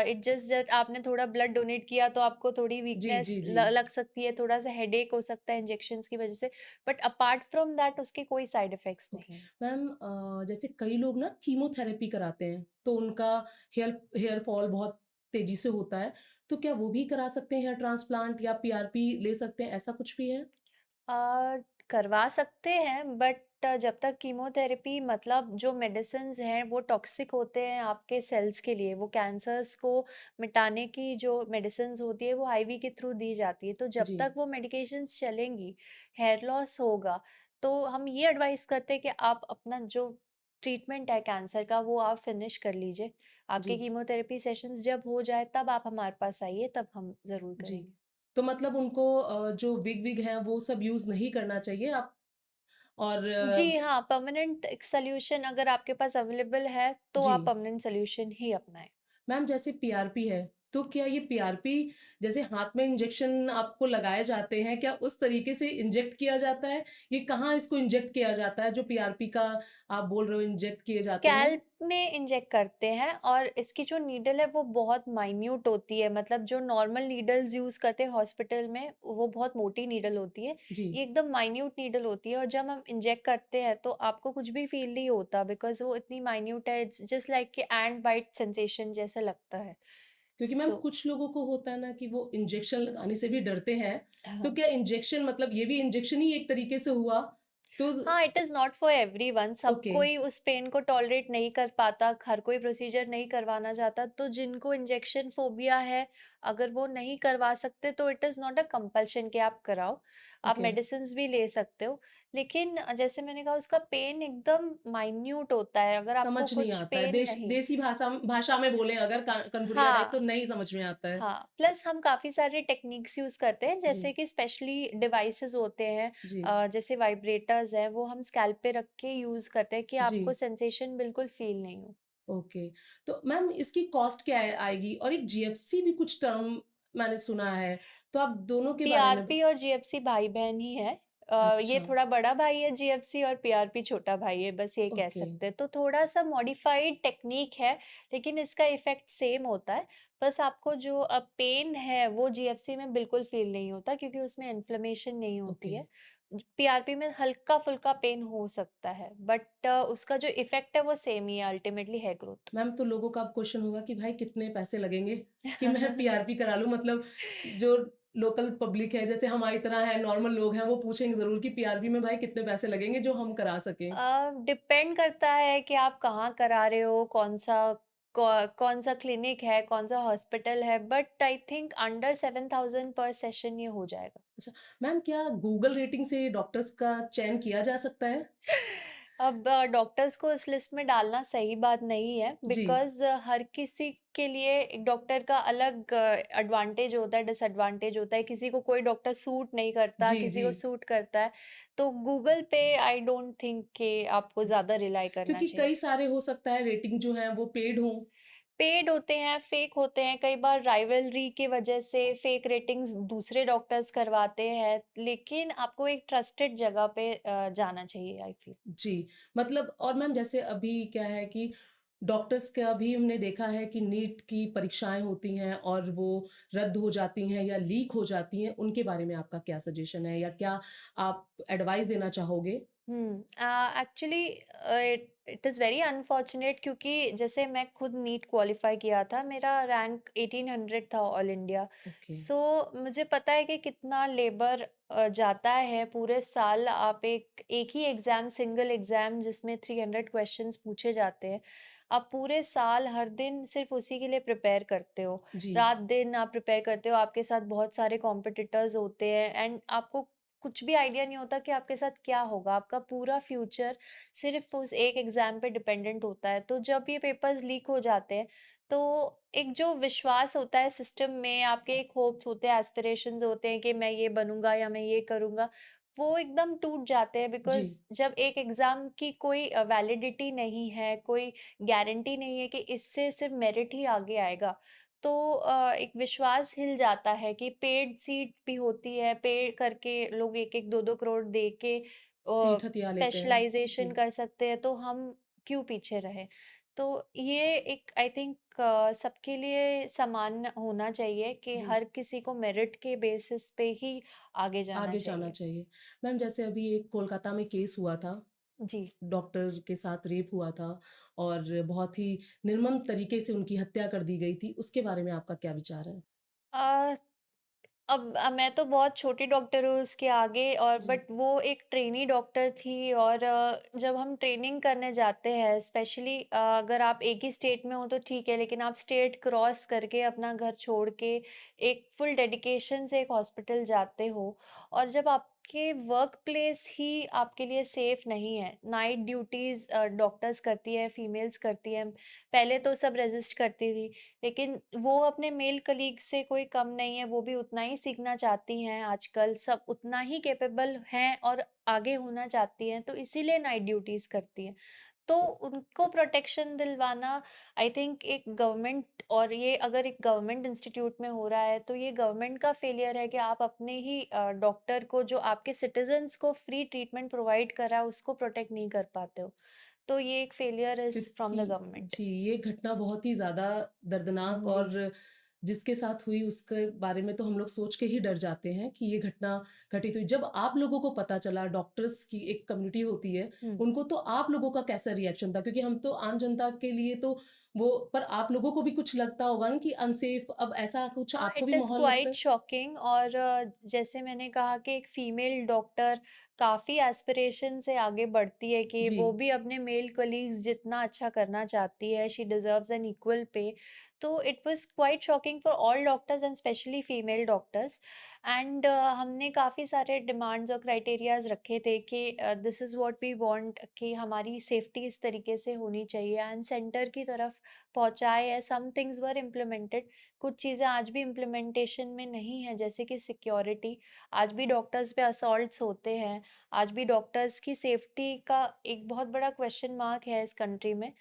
इट जस्ट दैट आपने थोड़ा ब्लड डोनेट किया तो आपको थोड़ी जी, वीकनेस जी, जी। लग सकती है, थोड़ा सा हेडेक हो सकता है इंजेक्शंस की वजह से, बट अपार्ट फ्रॉम दैट उसके कोई साइड इफेक्ट्स ओके। नहीं है। मैम जैसे कई लोग ना कीमोथेरेपी कराते हैं, तो उनका हेयर हेयर फॉल बहुत तेज़ी से होता है, तो क्या वो भी करा सकते हैं हेयर ट्रांसप्लांट या पीआरपी ले सकते हैं, ऐसा कुछ भी है? करवा सकते हैं, बट जब तक कीमोथेरेपी, मतलब जो मेडिसिन्स हैं वो टॉक्सिक होते हैं आपके सेल्स के लिए, वो कैंसर्स को मिटाने की जो मेडिसिन्स होती है वो आईवी के थ्रू दी जाती है, तो जब जी, तक वो मेडिकेशंस चलेंगी, हेयर लॉस होगा, तो हम ये एडवाइस करते हैं कि आप अपना जो ट्रीटमेंट है कैंसर का वो आप फिनिश कर लीजिए। जी, आपके कीमोथेरेपी सेशंस जब हो जाए तब आप हमारे पास आइए, तब हम ज़रूर जी। करेंगे। तो मतलब उनको जो विग-विग हैं वो सब यूज़ नहीं करना चाहिए आप और जी हाँ, परमानेंट एक सॉल्यूशन अगर आपके पास अवेलेबल है, तो जी। आप परमानेंट सॉल्यूशन ही अपनाएँ। मैम जैसे पीआरपी है, तो क्या ये पीआरपी जैसे हाथ में इंजेक्शन आपको लगाए जाते हैं, क्या उस तरीके से इंजेक्ट किया जाता है? ये कहाँ इसको इंजेक्ट किया जाता है जो पीआरपी का आप बोल रहे हो इंजेक्ट किए जाते हैं? स्कैल्प में इंजेक्ट करते हैं, और इसकी जो नीडल है वो बहुत माइन्यूट होती है, मतलब जो नॉर्मल नीडल्स यूज़ करते हैं हॉस्पिटल में, वो बहुत मोटी नीडल होती है। जी। ये एकदम माइन्यूट नीडल होती है, और जब हम इंजेक्ट करते हैं तो आपको कुछ भी फ़ील नहीं होता, बिकॉज़ वो इतनी माइन्यूट है, इट्स जस्ट लाइक कि एंट बाइट सेंसेशन जैसा लगता है। क्योंकि मैम सो कुछ लोगों को होता है ना कि वो इंजेक्शन लगाने से भी डरते हैं, तो हाँ। क्या इंजेक्शन मतलब ये भी इंजेक्शन ही एक तरीके से हुआ? तो ज़ हाँ, it is not for everyone, सब ओके, कोई उस पेन को टॉलरेट नहीं कर पाता, हर कोई प्रोसीजर नहीं करवाना चाहता, तो जिनको इंजेक्शन फ़ोबिया है, अगर वो नहीं करवा सकते तो it is not a compulsion कि आप कराओ। आप ओके। मेडिसिन्स भी ले सकते हो, लेकिन जैसे मैंने कहा उसका पेन एकदम माइन्यूट होता है, अगर आपको समझ नहीं कुछ आता है, पेन नहीं। देसी भाषा भाषा में बोलें अगर कनपुरिया टाइप तो हाँ। नहीं समझ में आता है। हाँ, प्लस हम काफ़ी सारे टेक्निक्स यूज़ करते हैं, जी, जैसे कि स्पेशली डिवाइसेज़ होते हैं, जी, जैसे वाइब्रेटर्स हैं, वो हम स्कैल्प पे रख के यूज़ करते हैं कि जी। आपको सेंसेशन बिल्कुल फ़ील नहीं हो। ओके। तो मैम इसकी कॉस्ट क्या आएगी? और एक जीएफसी भी कुछ टर्म मैंने सुना है, तो आप दोनों के बारे में ब पीआरपी और जीएफसी भाई-बहन ही हैं। ये अच्छा, थोड़ा बड़ा भाई है जीएफसी, और पीआरपी छोटा भाई है, बस ये कह ओके, सकते हैं। तो थोड़ा-सा मॉडिफाइड टेक्नीक है, लेकिन इसका इफ़ेक्ट सेम होता है। बस आपको जो पेन है, वो जीएफसी में बिल्कुल फ़ील नहीं होता, क्योंकि उसमें इन्फ्लेमेशन नहीं होती ओके। है। पीआरपी में हल्का-फुल्का पेन हो सकता है, बट उसका जो इफ़ेक्ट है, वो सेम ही है, अल्टीमेटली हेयर ग्रोथ। मैम तो लोगों का अब क्वेश्चन होगा कि भाई कितने पैसे लगेंगे कि मैं पीआरपी करा लूँ? मतलब जो लोकल पब्लिक है, जैसे हमारी तरह है, नॉर्मल लोग हैं, वो पूछेंगे ज़रूर कि पीआरपी में भाई कितने पैसे लगेंगे जो हम करा सकें? डिपेंड करता है कि आप कहाँ करा रहे हो, कौन सा क्लिनिक है, कौन-सा हॉस्पिटल है, बट आई थिंक अंडर 7,000 पर सेशन ये हो जाएगा। अच्छा, मैम क्या गूगल रेटिंग से डॉक्टर्स का चयन किया जा सकता है? अब डॉक्टर्स को इस लिस्ट में डालना सही बात नहीं है, जी, बिकॉज़ हर किसी के लिए एक डॉक्टर का अलग एडवांटेज होता है, डिसएडवांटेज होता है। किसी को कोई डॉक्टर सूट नहीं करता, जी, किसी जी। को सूट करता है। तो गूगल पे आई डोंट थिंक कि आपको ज़्यादा रिलाई करना क्योंकि चाहिए। कई सारे हो सकता है रेटिंग जो हैं वो पेड हों। पेड होते हैं, फेक होते हैं, कई बार राइवलरी की वजह से फेक रेटिंग्स दूसरे डॉक्टर्स करवाते हैं, लेकिन आपको एक ट्रस्टेड जगह पे जाना चाहिए आई फील। जी, मतलब और मैम जैसे अभी क्या है कि डॉक्टर्स का भी हमने देखा है कि नीट की परीक्षाएँ होती हैं और वो रद्द हो जाती हैं या लीक हो जाती हैं, उनके बारे में आपका क्या सजेशन है या क्या आप एडवाइस देना चाहोगे? Actually it it is very unfortunate, क्योंकि जैसे मैं खुद नीट क्वालिफाई किया था, मेरा रैंक 1800 था ऑल इंडिया। ओके, सो मुझे पता है कि कितना लेबर जाता है पूरे साल। आप एक एक ही एग्ज़ाम, सिंगल एग्ज़ाम जिसमें 300 क्वेश्चंस पूछे जाते हैं, आप पूरे साल हर दिन सिर्फ उसी के लिए प्रिपेयर करते हो। जी, रात दिन आप प्रिपेयर करते हो, आपके साथ बहुत सारे कॉम्पिटिटर्स होते हैं एंड आपको कुछ भी आइडिया नहीं होता कि आपके साथ क्या होगा। आपका पूरा फ्यूचर सिर्फ़ उस एक एग्ज़ाम पे डिपेंडेंट होता है। तो जब ये पेपर्स लीक हो जाते हैं, तो एक जो विश्वास होता है सिस्टम में, आपके एक होप्स होते हैं, एस्पिरेशंस होते हैं कि मैं ये बनूँगा या मैं ये करूँगा, वो एकदम टूट जाते हैं। जी, बिकॉज़ जब एक एग्ज़ाम की कोई वैलिडिटी नहीं है, कोई गारंटी नहीं है कि इससे सिर्फ़ मेरिट ही आगे आएगा, तो एक विश्वास हिल जाता है कि पेड सीट भी होती है, पे करके लोग 1-1 2-2 करोड़ दे के सीट हथिया लेते हैं। स्पेशलाइज़ेशन जी, कर सकते हैं, तो हम क्यों पीछे रहें? तो ये एक आई थिंक सबके लिए समान होना चाहिए कि जी, हर किसी को मेरिट के बेसिस पे ही आगे जाना आगे जाना चाहिए। चाहिए। मैम जैसे अभी एक कोलकाता में केस हुआ था, जी। डॉक्टर के साथ रेप हुआ था और बहुत ही निर्मम तरीके से उनकी हत्या कर दी गई थी, उसके बारे में आपका क्या विचार है? अ अब मैं तो बहुत छोटी डॉक्टर हूँ उसके आगे, और जी, बट वो एक ट्रेनी डॉक्टर थी। और जब हम ट्रेनिंग करने जाते हैं, स्पेशली अगर आप एक ही स्टेट में हो तो ठीक है, लेकिन आप स्टेट क्रॉस करके अपना घर छोड़ के एक फुल डेडिकेशन से एक हॉस्पिटल जाते हो, और जब आपके वर्क प्लेस ही आपके लिए सेफ नहीं है, नाइट ड्यूटीज डॉक्टर्स करती है, फीमेल्स करती हैं, पहले तो सब रेजिस्ट करती थी, लेकिन वो अपने मेल कलीग से कोई कम नहीं है, वो भी उतना ही सीखना चाहती हैं आजकल, सब उतना ही कैपेबल हैं और आगे होना चाहती हैं, तो इसीलिए नाइट ड्यूटीज़ करती हैं। तो उनको प्रोटेक्शन दिलवाना आई थिंक एक गवर्नमेंट, और ये अगर एक गवर्नमेंट इंस्टीट्यूट में हो रहा है, तो ये गवर्नमेंट का फेलियर है कि आप अपने ही डॉक्टर को, जो आपके सिटीज़न्स को फ्री ट्रीटमेंट प्रोवाइड कर रहा है, उसको प्रोटेक्ट नहीं कर पाते हो। तो ये एक फेलियर इज़ फ्रॉम द क्योंकि गवर्नमेंट। जी, ये घटना बहुत ही ज़्यादा दर्दनाक जी। और जिसके साथ हुई उसके बारे में तो हम लोग सोच के ही डर जाते हैं कि ये घटना घटित हुई। जब आप लोगों को पता चला डॉक्टर्स की एक कम्युनिटी होती है, हुँ। उनको तो आप लोगों का कैसा रिएक्शन था? क्योंकि हम तो आम जनता के लिए तो वो पर आप लोगों को भी कुछ लगता होगा ना कि अनसेफ अब ऐसा कुछ हाँ, आपको इट भी इज़ माहौल लगता क्वाइट है? शॉकिंग। और जैसे मैंने कहा कि एक फीमेल डॉक्टर काफ़ी एस्पिरेशन से आगे बढ़ती है कि जी, वो भी अपने मेल कलीग्स जितना अच्छा करना चाहती है, she deserves N equal pay. तो it was quite shocking for all doctors and specially female doctors. And हमने काफ़ी सारे डिमांड्स और क्राइटेरियाज़ रखे थे कि this is what we want, कि हमारी सेफ्टी इस तरीके से होनी चाहिए, एंड सेंटर की तरफ पहुँचाए है। सम थिंग्स वर इम्प्लीमेंटेड, कुछ चीज़ें आज भी इम्प्लीमेंटेशन में नहीं है, जैसे कि सिक्योरिटी। आज भी डॉक्टर्स पे असॉल्ट्स होते हैं, आज भी डॉक्टर्स की सेफ्टी का एक बहुत बड़ा क्वेश्चन मार्क है इस कंट्री में।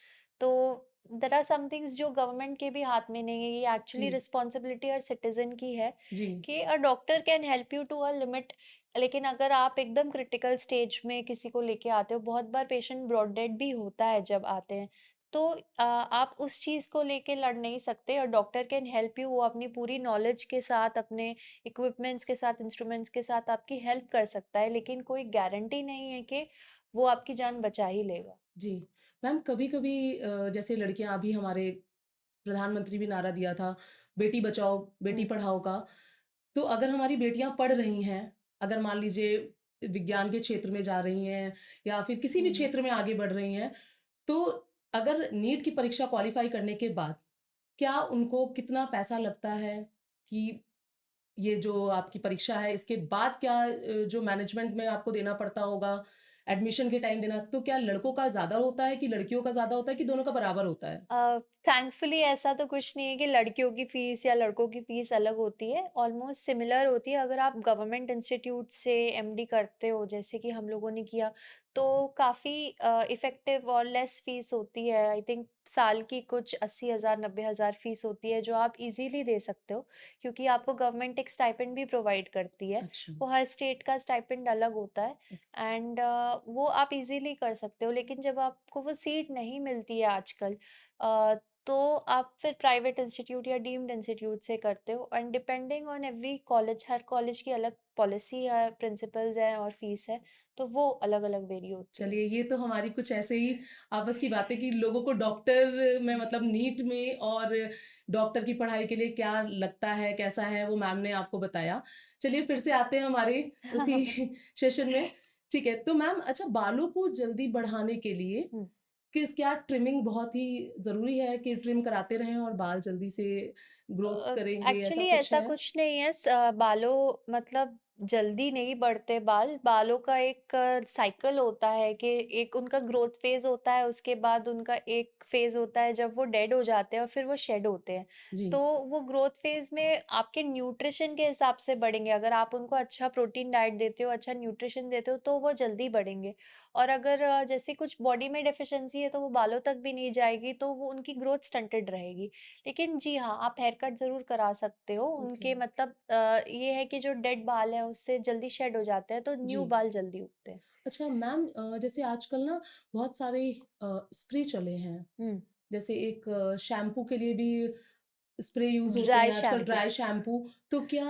तो देयर आर सम थिंग्स जो गवर्नमेंट के भी हाथ में नहीं है, ये एक्चुअली जी, रिस्पॉन्सिबिलिटी हर सिटीजन की है जी, कि a doctor can help you to a limit. लेकिन अगर आप एकदम क्रिटिकल स्टेज में किसी को लेके आते हो, बहुत बार पेशेंट ब्रॉड डेड भी होता है जब आते हैं, तो आप उस चीज़ को लेके लड़ नहीं सकते, और डॉक्टर कैन हेल्प यू, वो अपनी पूरी नॉलेज के साथ, अपने इक्विपमेंट्स के साथ, इंस्ट्रूमेंट्स के साथ आपकी हेल्प कर सकता है, लेकिन कोई गारंटी नहीं है कि वो आपकी जान बचा ही लेगा। जी। मैम कभी-कभी जैसे लड़कियाँ अभी हमारे प्रधानमंत्री भी नारा दिया था, बेटी बचाओ, बेटी हुँ, पढ़ाओ का। तो अगर हमारी बेटियाँ पढ़ रही हैं, अगर मान लीजिए विज्ञान के क्षेत्र में जा रही हैं या फिर किसी भी हुँ। क्षेत्र में आगे बढ़ रही हैं, तो अगर नीट की परीक्षा क्वालीफाई करने के बाद, क्या उनको कितना पैसा लगता है कि ये जो आपकी परीक्षा है, इसके बाद क्या जो मैनेजमेंट में आपको देना पड़ता होगा, एडमिशन के टाइम देना, तो क्या लड़कों का ज़्यादा होता है कि लड़कियों का ज़्यादा होता है कि दोनों का बराबर होता है? थैंकफुली ऐसा तो कुछ नहीं है कि लड़कियों की फ़ीस या लड़कों की फ़ीस अलग होती है, ऑलमोस्ट सिमिलर होती है। अगर आप गवर्नमेंट इंस्टीट्यूट से एमडी करते हो, जैसे कि हम लोगों ने किया, तो काफ़ी इफ़ेक्टिव और लेस फ़ीस होती है। आई थिंक साल की कुछ 80,000 90,000 फ़ीस होती है जो आप इज़िली दे सकते हो, क्योंकि आपको गवर्नमेंट एक स्टाइपेंड भी प्रोवाइड करती है। अच्छा। वो हर स्टेट का स्टाइपेंड अलग होता है ओके। एंड वो आप इज़िली कर सकते हो। लेकिन जब आपको वो सीट नहीं मिलती है आजकल, तो आप फिर प्राइवेट इंस्टीट्यूट या डीम्ड इंस्टीट्यूट से करते हो and depending on every college, her college की अलग पॉलिसी है, प्रिंसिपल्स हैं और फ़ीस है, तो वो अलग-अलग वेरी होती है। चलिए, ये तो हमारी कुछ ऐसे ही आपस की बातें कि लोगों को डॉक्टर में मतलब नीट में और डॉक्टर की पढ़ाई के लिए क्या लगता है, कैसा है, वो मैम ने आपको बताया। चलिए फिर से आते हैं हमारे उसी सेशन में। ठीक है, तो मैम अच्छा बालों को जल्दी बढ़ाने के लिए हुँ। क्या ट्रिमिंग बहुत ही ज़रूरी है कि ट्रिम कराते रहें और बाल जल्दी से ग्रोथ करेंगे, ऐसा एक्चुअली कुछ ऐसा है? कुछ नहीं है। बालों मतलब जल्दी नहीं बढ़ते बाल। बालों का एक साइकिल होता है कि एक उनका ग्रोथ फेज़ होता है, उसके बाद उनका एक फेज़ होता है जब वो डेड हो जाते हैं और फिर वो शेड होते हैं। जी, तो वो ग्रोथ फेज़ में आपके न्यूट्रिशन के हिसाब से बढ़ेंगे। अगर आप उनको अच्छा प्रोटीन डाइट देते हो, अच्छा न्यूट्रिशन देते हो, तो वो जल्दी बढ़ेंगे। और अगर जैसे कुछ बॉडी में डेफ़िशिएंसी है, तो वो बालों तक भी नहीं जाएगी, तो वो उनकी ग्रोथ स्टंटेड रहेगी। लेकिन जी हाँ, आप हेयर कट ज़रूर करा सकते हो। ओके। उनके मतलब ये है कि जो डेड बाल हैं उससे जल्दी शेड हो जाते हैं, तो जी। न्यू बाल जल्दी उगते हैं। अच्छा मैम जैसे आजकल ना बहुत सारे स्प्रे चले हैं। हुँ। जैसे एक शैम्पू के लिए भी स्प्रे यूज़ होते ड्राई हैं आजकल शैम्पू। ड्राई शैम्पू, तो क्या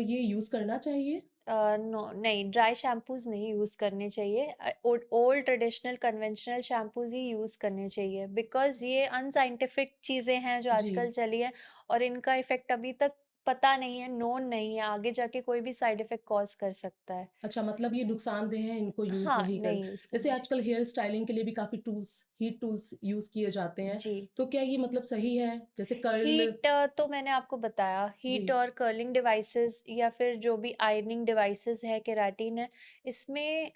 ये यूज़ करना चाहिए? नो नहीं, ड्राई शैम्पूज़ नहीं यूज़ करने चाहिए। ओल्ड ट्रेडिशनल कन्वेंशनल शैम्पूज़ ही यूज़ करने चाहिए, बिकॉज़ ये अनसाइंटिफिक चीज़ें हैं जो जी। आजकल चली हैं और इनका इफ़ेक्ट अभी तक पता नहीं है, नोन नहीं है। आगे जाके कोई भी साइड इफ़ेक्ट कॉज़ कर सकता है। अच्छा मतलब ये नुकसानदेह है, इनको यूज़ हाँ, नहीं कर नहीं यूज़ जैसे करने आजकल चाहिए। हेयर स्टाइलिंग के लिए भी काफ़ी टूल्स हीट टूल्स यूज़ किए जाते हैं, जी। तो क्या ये मतलब सही है? जैसे कर्ल हीट तो मैंने आपको बताया, हीट जी, और कर्लिंग डिवाइसेस या फिर जो भी आयरनिंग डिवाइसेस है, केराटिन है, इसमें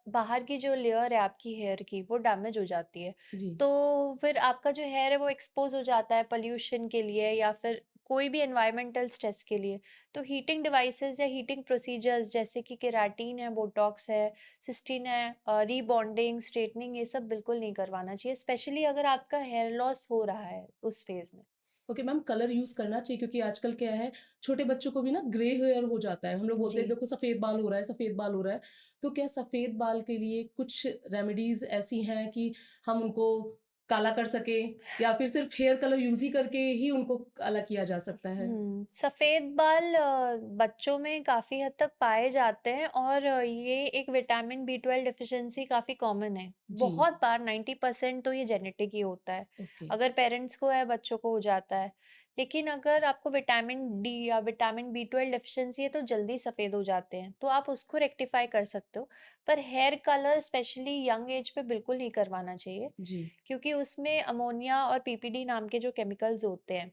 बाहर की जो लेयर है आपकी हेयर की वो डैमेज हो जाती है। जी, तो फिर आपका जो हेयर है वो एक्सपोज हो जाता है पॉल्यूशन के लिए या फिर कोई भी एनवायरमेंटल स्ट्रेस के लिए। तो हीटिंग डिवाइसेस या हीटिंग प्रोसीजर्स जैसे कि केराटिन है, बोटॉक्स है, सिस्टीन है, रीबॉन्डिंग, स्ट्रेटनिंग, ये सब बिल्कुल नहीं करवाना चाहिए, स्पेशली अगर आपका हेयर लॉस हो रहा है उस फेज में। ओके मैम कलर यूज़ करना चाहिए क्योंकि आजकल क्या है, छोटे बच्चों को भी ना ग्रे हेयर हो जाता है। हम लोग बोलते जी। हैं देखो सफ़ेद बाल हो रहा है, सफ़ेद बाल हो रहा है। तो क्या सफ़ेद बाल के लिए कुछ रेमेडीज़ ऐसी हैं कि हम उनको काला कर सकें या फिर सिर्फ़ हेयर कलर यूज़ ही करके ही उनको काला किया जा सकता है? सफ़ेद बाल बच्चों में काफ़ी हद तक पाए जाते हैं और ये एक विटामिन बी 12 डेफिशिएंसी काफ़ी कॉमन है। जी, बहुत बार 90% तो ये जेनेटिक ही होता है। ओके, अगर पेरेंट्स को है, बच्चों को हो जाता है। लेकिन अगर आपको विटामिन डी या विटामिन बी 12 डेफिशिएंसी है तो जल्दी सफ़ेद हो जाते हैं, तो आप उसको रेक्टिफ़ाई कर सकते हो। पर hair colour specially young age पे बिल्कुल नहीं करवाना चाहिए, जी, क्योंकि उसमें अमोनिया और पीपीडी नाम के जो केमिकल्स होते हैं,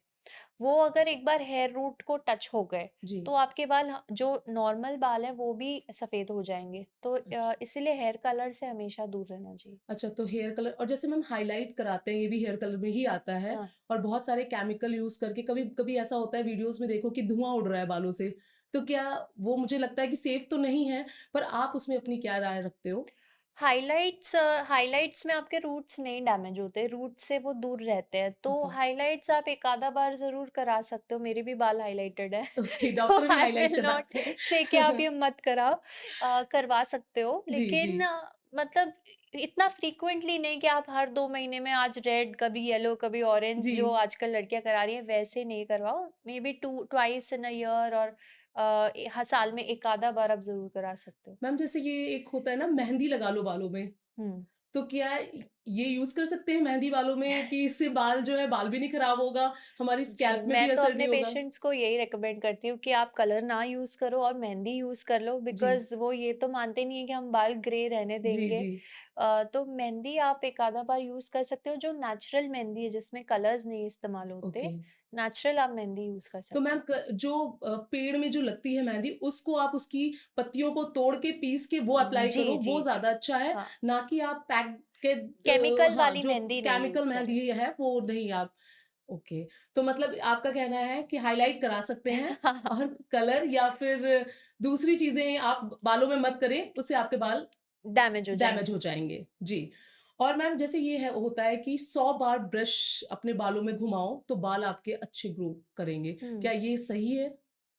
वो अगर एक बार हेयर रूट को टच हो गए, जी। तो आपके बाल जो नॉर्मल बाल हैं, वो भी सफ़ेद हो जाएँगे। तो अच्छा। इसीलिए हेयर कलर से हमेशा दूर रहना चाहिए। अच्छा तो हेयर कलर और जैसे मैम हाइलाइट कराते हैं, ये भी हेयर कलर में ही आता है हाँ। और बहुत सारे केमिकल यूज़ करके कभी-कभी ऐसा होता है वीडियोज़ में देखो कि धुआँ उड़ रहा है बालों से। तो क्या वो मुझे लगता है कि सेफ तो नहीं है, पर आप उसमें अपनी क्या राय रखते हो? हाइलाइट्स में आपके रूट्स नहीं डैमेज होते, रूट से वो दूर रहते हैं। तो ओके, हाइलाइट्स आप एक आधा बार ज़रूर करा सकते हो। मेरे भी बाल हाइलाइटेड हैं। ओके तो डॉक्टर भी आई हाइलाइट विल नॉट कराते से कि आप हैं। ये मत कराओ। करवा सकते हो, जी, जी। लेकिन मतलब इतना फ्रीक्वेंटली नहीं कि आप हर 2 महीने में आज रेड, कभी येलो, कभी ऑरेंज जी। जो आजकल लड़कियाँ करा रही हैं, वैसे नहीं करवाओ। Maybe two twice in a year और साल में एक आधा बार आप ज़रूर करा सकते हो। मैम जैसे ये एक होता है ना मेहंदी लगा लो बालों में, हुँ। तो क्या ये यूज़ कर सकते हैं मेहंदी बालों में कि इससे बाल जो है बाल भी नहीं खराब होगा, हमारी जी, स्कैल्प में मैं भी तो असर अपने नहीं होगा? पेशेंट्स को यही रिकमेंड करती हूँ कि आप कलर ना यूज़ करो और मेहंदी यूज़ कर लो, जी। बिकॉज़ वो ये तो मानते नहीं है कि हम बाल ग्रे रहने जी, देंगे। जी। तो मेहंदी आप एक आधा बार यूज़ कर सकते हो, जो नेचुरल मेहंदी है जिसमें कलर्स नहीं इस्तेमाल ओके। होते, नेचुरल आप मेहंदी यूज़ कर तो सकते मैम हो। जो पेड़ में जो लगती है मेहंदी उसको आप उसकी पत्तियों को तोड़ के पीस के वो अप्लाई जी, करो, जी, वो जी। ज़्यादा अच्छा है, हाँ, ना कि आप केमिकल हाँ, वाली जो मेहंदी नहीं केमिकल यूज़ करें। मेहंदी है वो नहीं आप ओके। तो मतलब आपका कहना है कि हाइलाइट करा सकते हैं और कलर या फिर दूसरी चीज़ें आप बालों में मत करें, उससे आपके बाल डैमेज हो डैमेज जाएँगे। हो जाएँगे। जी। और मैम जैसे ये है होता है कि 100 बार ब्रश अपने बालों में घुमाओ तो बाल आपके अच्छे ग्रो करेंगे। हुँ। क्या ये सही है?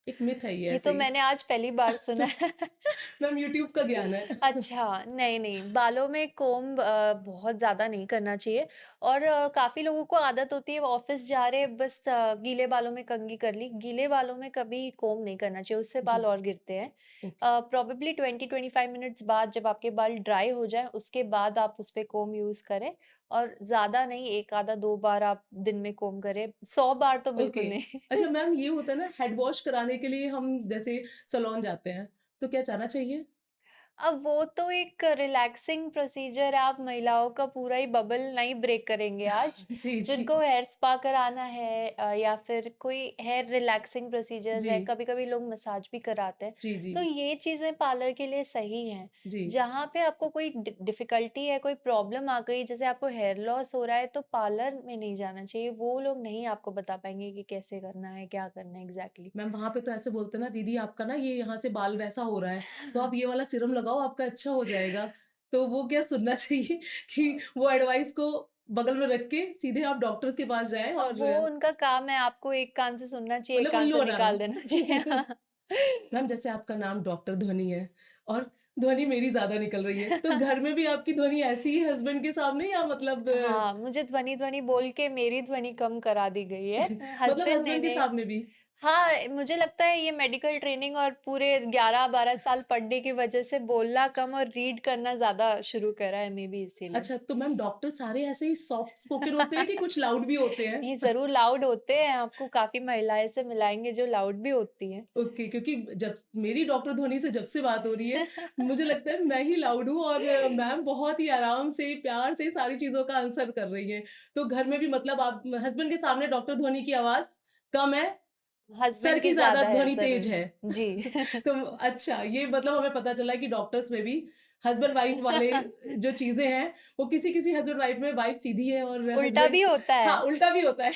एक मिथ है ये ये ऐसे तो ही? मैंने आज पहली बार सुना है। मैम यूट्यूब का ज्ञान है। अच्छा, नहीं, नहीं, बालों में कोम्ब बहुत ज़्यादा नहीं करना चाहिए और काफ़ी लोगों को आदत होती है वो ऑफ़िस जा रहे हैं बस गीले बालों में कंघी कर ली। गीले बालों में कभी कोम्ब नहीं करना चाहिए, उससे बाल जी, और गिरते हैं। ओके, प्रोबेबली 20-25 मिनट्स बाद जब आपके बाल ड्राई हो जाएँ, उसके बाद आप उस पे कोम्ब यूज़ करें और ज़्यादा नहीं 1 आधा 2 बार आप दिन में कोम्ब करें, 100 बार तो ओके। बिल्कुल नहीं। अच्छा मैम ये होता है ना हेड वॉश कराने के लिए हम जैसे सैलून जाते हैं, तो क्या जाना चाहिए? अब वो तो एक रिलैक्सिंग प्रोसीजर है, आप महिलाओं का पूरा ही बबल नहीं ब्रेक करेंगे आज। जी, जी। जिनको हेयर स्पा कराना है या फिर कोई हेयर रिलैक्सिंग प्रोसीजर्स जी, है, कभी-कभी लोग मसाज भी कराते हैं। जी, जी, तो ये चीज़ें पार्लर के लिए सही हैं। जी। जहाँ पे आपको कोई डिफ़िकल्टी है, कोई प्रॉब्लम आ गई, जैसे आपको हेयर लॉस हो रहा है, तो पार्लर में नहीं जाना चाहिए। वो लोग नहीं आपको बता पाएँगे कि कैसे करना है, क्या करना है एग्ज़ैक्टली। मैम वहाँ पे तो ऐसे बोलते हैं ना दीदी आपका ना ये यहाँ से बाल वैसा हो रहा है, तो आप ये वाला सीरम लगाओ आपका अच्छा हो जाएगा। तो वो क्या सुनना चाहिए कि वो एडवाइस को बगल में रख के सीधे आप डॉक्टर्स के पास जाएँ अब और वो उनका काम है, आपको एक कान से सुनना चाहिए, एक मतलब कान उल्लू से बनाना। निकाल देना चाहिए। हाँ। मैम जैसे आपका नाम डॉक्टर ध्वनि है और ध्वनि मेरी ज़्यादा निकल रही है, तो घर में भी आपकी ध्वनि ऐसी ही हस्बैंड के सामने या मतलब हाँ, मुझे ध्वनि-ध्वनि बोल के मेरी ध्वनि कम करा दी गई है। मतलब हस्बैंड नहीं, हस्बैंड के नहीं। सामने भी? हाँ, मुझे लगता है ये मेडिकल ट्रेनिंग और पूरे 11-12 साल पढ़ने की वजह से बोलना कम और रीड करना ज़्यादा शुरू करा है, मे बी इसीलिए। अच्छा, तो मैम डॉक्टर सारे ऐसे ही सॉफ्ट स्पोकन होते हैं कि कुछ लाउड भी होते हैं? नहीं, ज़रूर लाउड होते हैं, आपको काफ़ी महिलाएँ से मिलाएँगे जो लाउड भी होती हैं। ओके, क्योंकि जब मेरी डॉक्टर धोनी से जब से बात हो रही है, मुझे लगता है मैं ही लाउड हूँ और मैम बहुत ही आराम से, प्यार से सारी चीज़ों का आंसर कर रही हैं। तो घर में भी मतलब आप हस्बैंड के सामने डॉक्टर धोनी की आवाज़ कम है, सर हस्बैंड की की ज़्यादा ज़्यादा है ध्वनि तेज ज़रूर। है। जी। तो अच्छा, ये मतलब हमें पता चला कि डॉक्टर्स में भी हस्बैंड-वाइफ वाले जो चीज़ें हैं, वो किसी-किसी हस्बैंड-वाइफ में वाइफ सीधी है और उल्टा हस्बैंड भी होता हाँ, है। उल्टा भी होता है।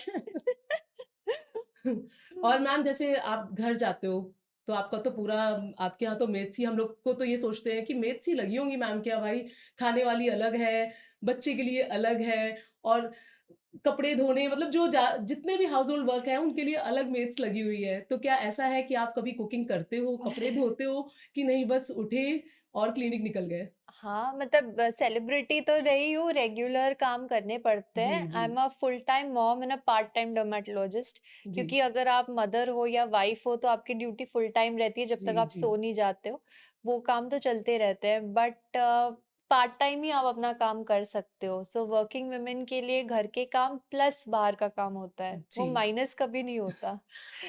और मैम जैसे आप घर जाते हो, तो आपका तो पूरा आपके यहाँ तो मेड्स ही हम लोग को तो ये सोचते हैं कि मेड्स ही लगी होंगी मैम के यहाँ भाई, खाने वाली अलग है, बच्चे के लिए अलग है और कपड़े धोने मतलब जो जितने भी हाउस होल्ड वर्क हैं उनके लिए अलग मेड्स लगी हुई है। तो क्या ऐसा है कि आप कभी कुकिंग करते हो, कपड़े धोते हो कि नहीं बस उठे और क्लिनिक निकल गए? हाँ, मतलब सेलिब्रिटी तो नहीं हूँ, रेगुलर काम करने पड़ते जी, हैं। जी। I am a full time mom and a part time dermatologist जी। क्योंकि अगर आप मदर हो या वाइफ हो तो आपकी ड्यूटी फुल टाइम रहती है जब तक जी, आप जी। सो नहीं जाते हो। वो काम तो चलते रहते हैं बट पार्ट टाइम ही आप अपना काम कर सकते हो। सो वर्किंग वुमेन के लिए घर के काम प्लस बाहर का काम होता है। वो जी। माइनस कभी नहीं होता।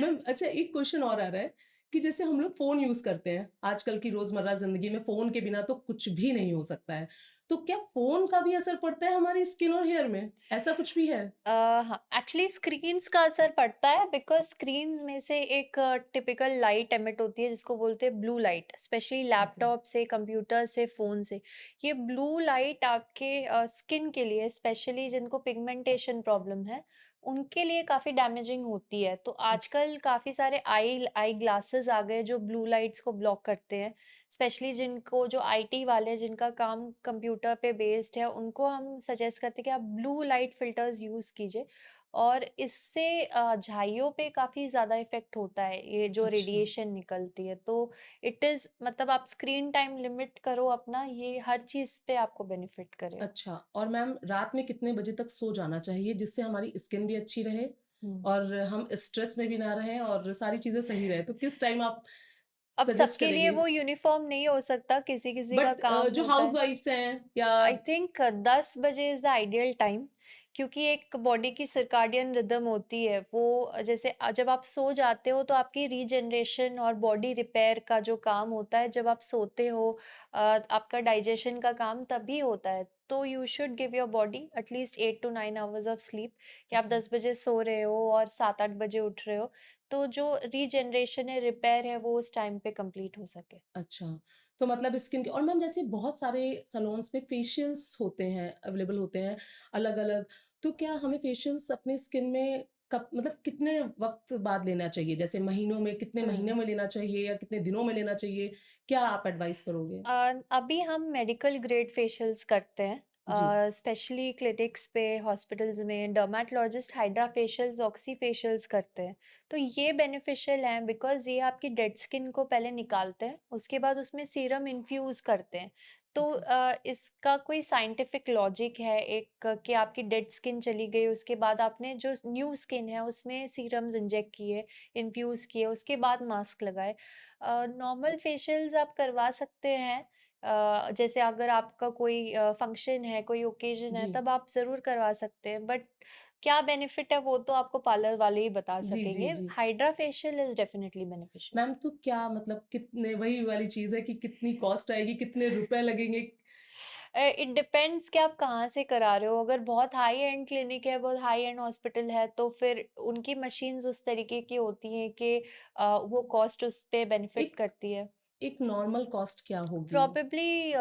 मैम अच्छा एक क्वेश्चन और आ रहा है कि जैसे हम लोग फ़ोन यूज़ करते हैं, आजकल की रोज़मर्रा ज़िंदगी में फ़ोन के बिना तो कुछ भी नहीं हो सकता है। तो क्या फ़ोन का भी असर पड़ता है हमारी स्किन और हेयर में? ऐसा कुछ भी है? हाँ, एक्चुअली स्क्रीन्स का असर पड़ता है बिकॉज़ स्क्रीन्स में से एक टिपिकल लाइट एमिट होती है जिसको बोलते हैं blue light, specially okay, laptop से, कंप्यूटर से, फ़ोन से। ये ब्लू लाइट आपके स्किन के लिए स्पेशली जिनको पिगमेंटेशन प्रॉब्लम है, उनके लिए काफ़ी डैमेजिंग होती है। तो ओके। आजकल काफ़ी सारे आई आई ग्लासेस आ गए जो ब्लू लाइट्स को ब्लॉक करते हैं। स्पेशली जिनको जो आईटी वाले जिनका काम कंप्यूटर पे बेस्ड है उनको हम सजेस्ट करते हैं कि आप ब्लू लाइट फिल्टर्स यूज़ कीजिए और इससे झाइयों पे काफ़ी ज़्यादा इफ़ेक्ट होता है ये जो अच्छा, रेडिएशन निकलती है तो इट इज़ मतलब आप स्क्रीन टाइम लिमिट करो अपना ये हर चीज़ पे आपको बेनिफिट करेगा। अच्छा और मैम रात में कितने बजे तक सो जाना चाहिए जिससे हमारी स्किन भी अच्छी रहे हम्म। और हम स्ट्रेस में भी ना रहें और सारी चीज़ें सही रहें? तो किस टाइम आप अब सजेस्ट सबके लिए करेंगे? वो यूनिफॉर्म नहीं हो सकता किसी किसी का बट काम जो होता है। हाउसवाइफ्स हैं या आई थिंक 10 बजे इज़ द आइडियल टाइम क्योंकि एक बॉडी की सर्काडियन रिदम होती है वो जैसे जब आप सो जाते हो तो आपकी रीजनरेशन और बॉडी रिपेयर का जो काम होता है जब आप सोते हो आपका डाइजेशन का काम तभी होता है तो you should give your body at least 8 to 9 hours of sleep कि आप ओके। 10 बजे सो रहे हो और 7-8 बजे उठ रहे हो तो जो रीजनरेशन है रिपेयर है वो उस टाइम पे कंप्लीट हो सके। अच्छा, तो मतलब स्किन के और मैम जैसे बहुत सारे सैलून्स में फेशियल्स होते हैं, अवेलेबल होते हैं अलग-अलग, तो क्या हमें फेशियल्स अपनी स्किन में कब मतलब कितने वक्त बाद लेना चाहिए? जैसे महीनों में, कितने महीने में लेना चाहिए या कितने दिनों में लेना चाहिए? क्या आप एडवाइस करोगे? अभी हम मेडिकल ग्रेड फेशियल्स करते हैं, जी। स्पेशली क्लिनिक्स पे, हॉस्पिटल्स में dermatologist hydra facials, oxy facials करते हैं। तो ये बेनिफिशियल हैं बिकॉज़ ये आपकी डेड स्किन को पहले निकालते हैं, उसके बाद उसमें सीरम इन्फ्यूज़ करते हैं। तो ओके। इसका कोई साइंटिफिक लॉजिक है एक कि आपकी डेड स्किन चली गई, उसके बाद आपने जो न्यू स्किन है उसमें सीरम्स इंजेक्ट किए, इन्फ्यूज़ किए, उसके बाद मास्क लगाए। नॉर्मल फेशियल्स आप करवा सकते हैं, जैसे अगर आपका कोई फंक्शन है, कोई ओकेजन है, जी। तब आप ज़रूर करवा सकते हैं, बट क्या बेनिफिट है वो तो आपको पार्लर वाले ही बता जी, जी, सकेंगे। जी। Hydra facial is definitely beneficial. Ma'am तो क्या मतलब कितने वही वाली चीज़ है कि कितनी कॉस्ट आएगी, कितने रुपए लगेंगे? इट डिपेंड्स कि आप कहाँ से करा रहे हो। अगर बहुत हाई एंड क्लिनिक है, बहुत हाई एंड हॉस्पिटल है, तो फिर उनकी मशीन्स उस तरीके की होती हैं कि वो कॉस्ट उस पे बेनिफिट एक करती है। एक नॉर्मल कॉस्ट क्या होगी? प्रोबेबली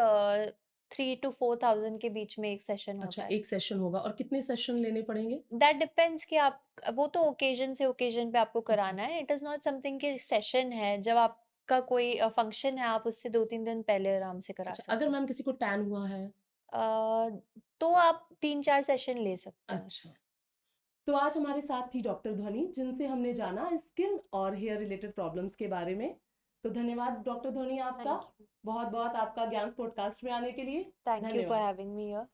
3 टू 4,000 के बीच में एक सेशन अच्छा, होता है। 1 सेशन होगा और कितने सेशन लेने पड़ेंगे? दैट डिपेंड्स कि आप वो तो ओकेजन से ओकेजन पे आपको ओके। कराना है। इट इज़ नॉट समथिंग कि सेशन है, जब आपका कोई फंक्शन है, आप उससे 2-3 दिन पहले आराम से करा अच्छा, अगर सकते हो। मैम किसी को टैन हुआ है? अ, तो आप 3-4 सेशन ले सकते हैं अच्छा। उसमें। तो आज हमारे साथ थी डॉक्टर ध्वनि, जिनसे हमने जाना स्किन और हेयर रिलेटेड प्रॉब्लम्स के बारे में। तो धन्यवाद डॉक्टर ध्वनि आपका। Thank you. बहुत-बहुत आपका ज्ञान पॉडकास्ट में आने के लिए। थैंक यू फॉर धन्यवाद। Having me here.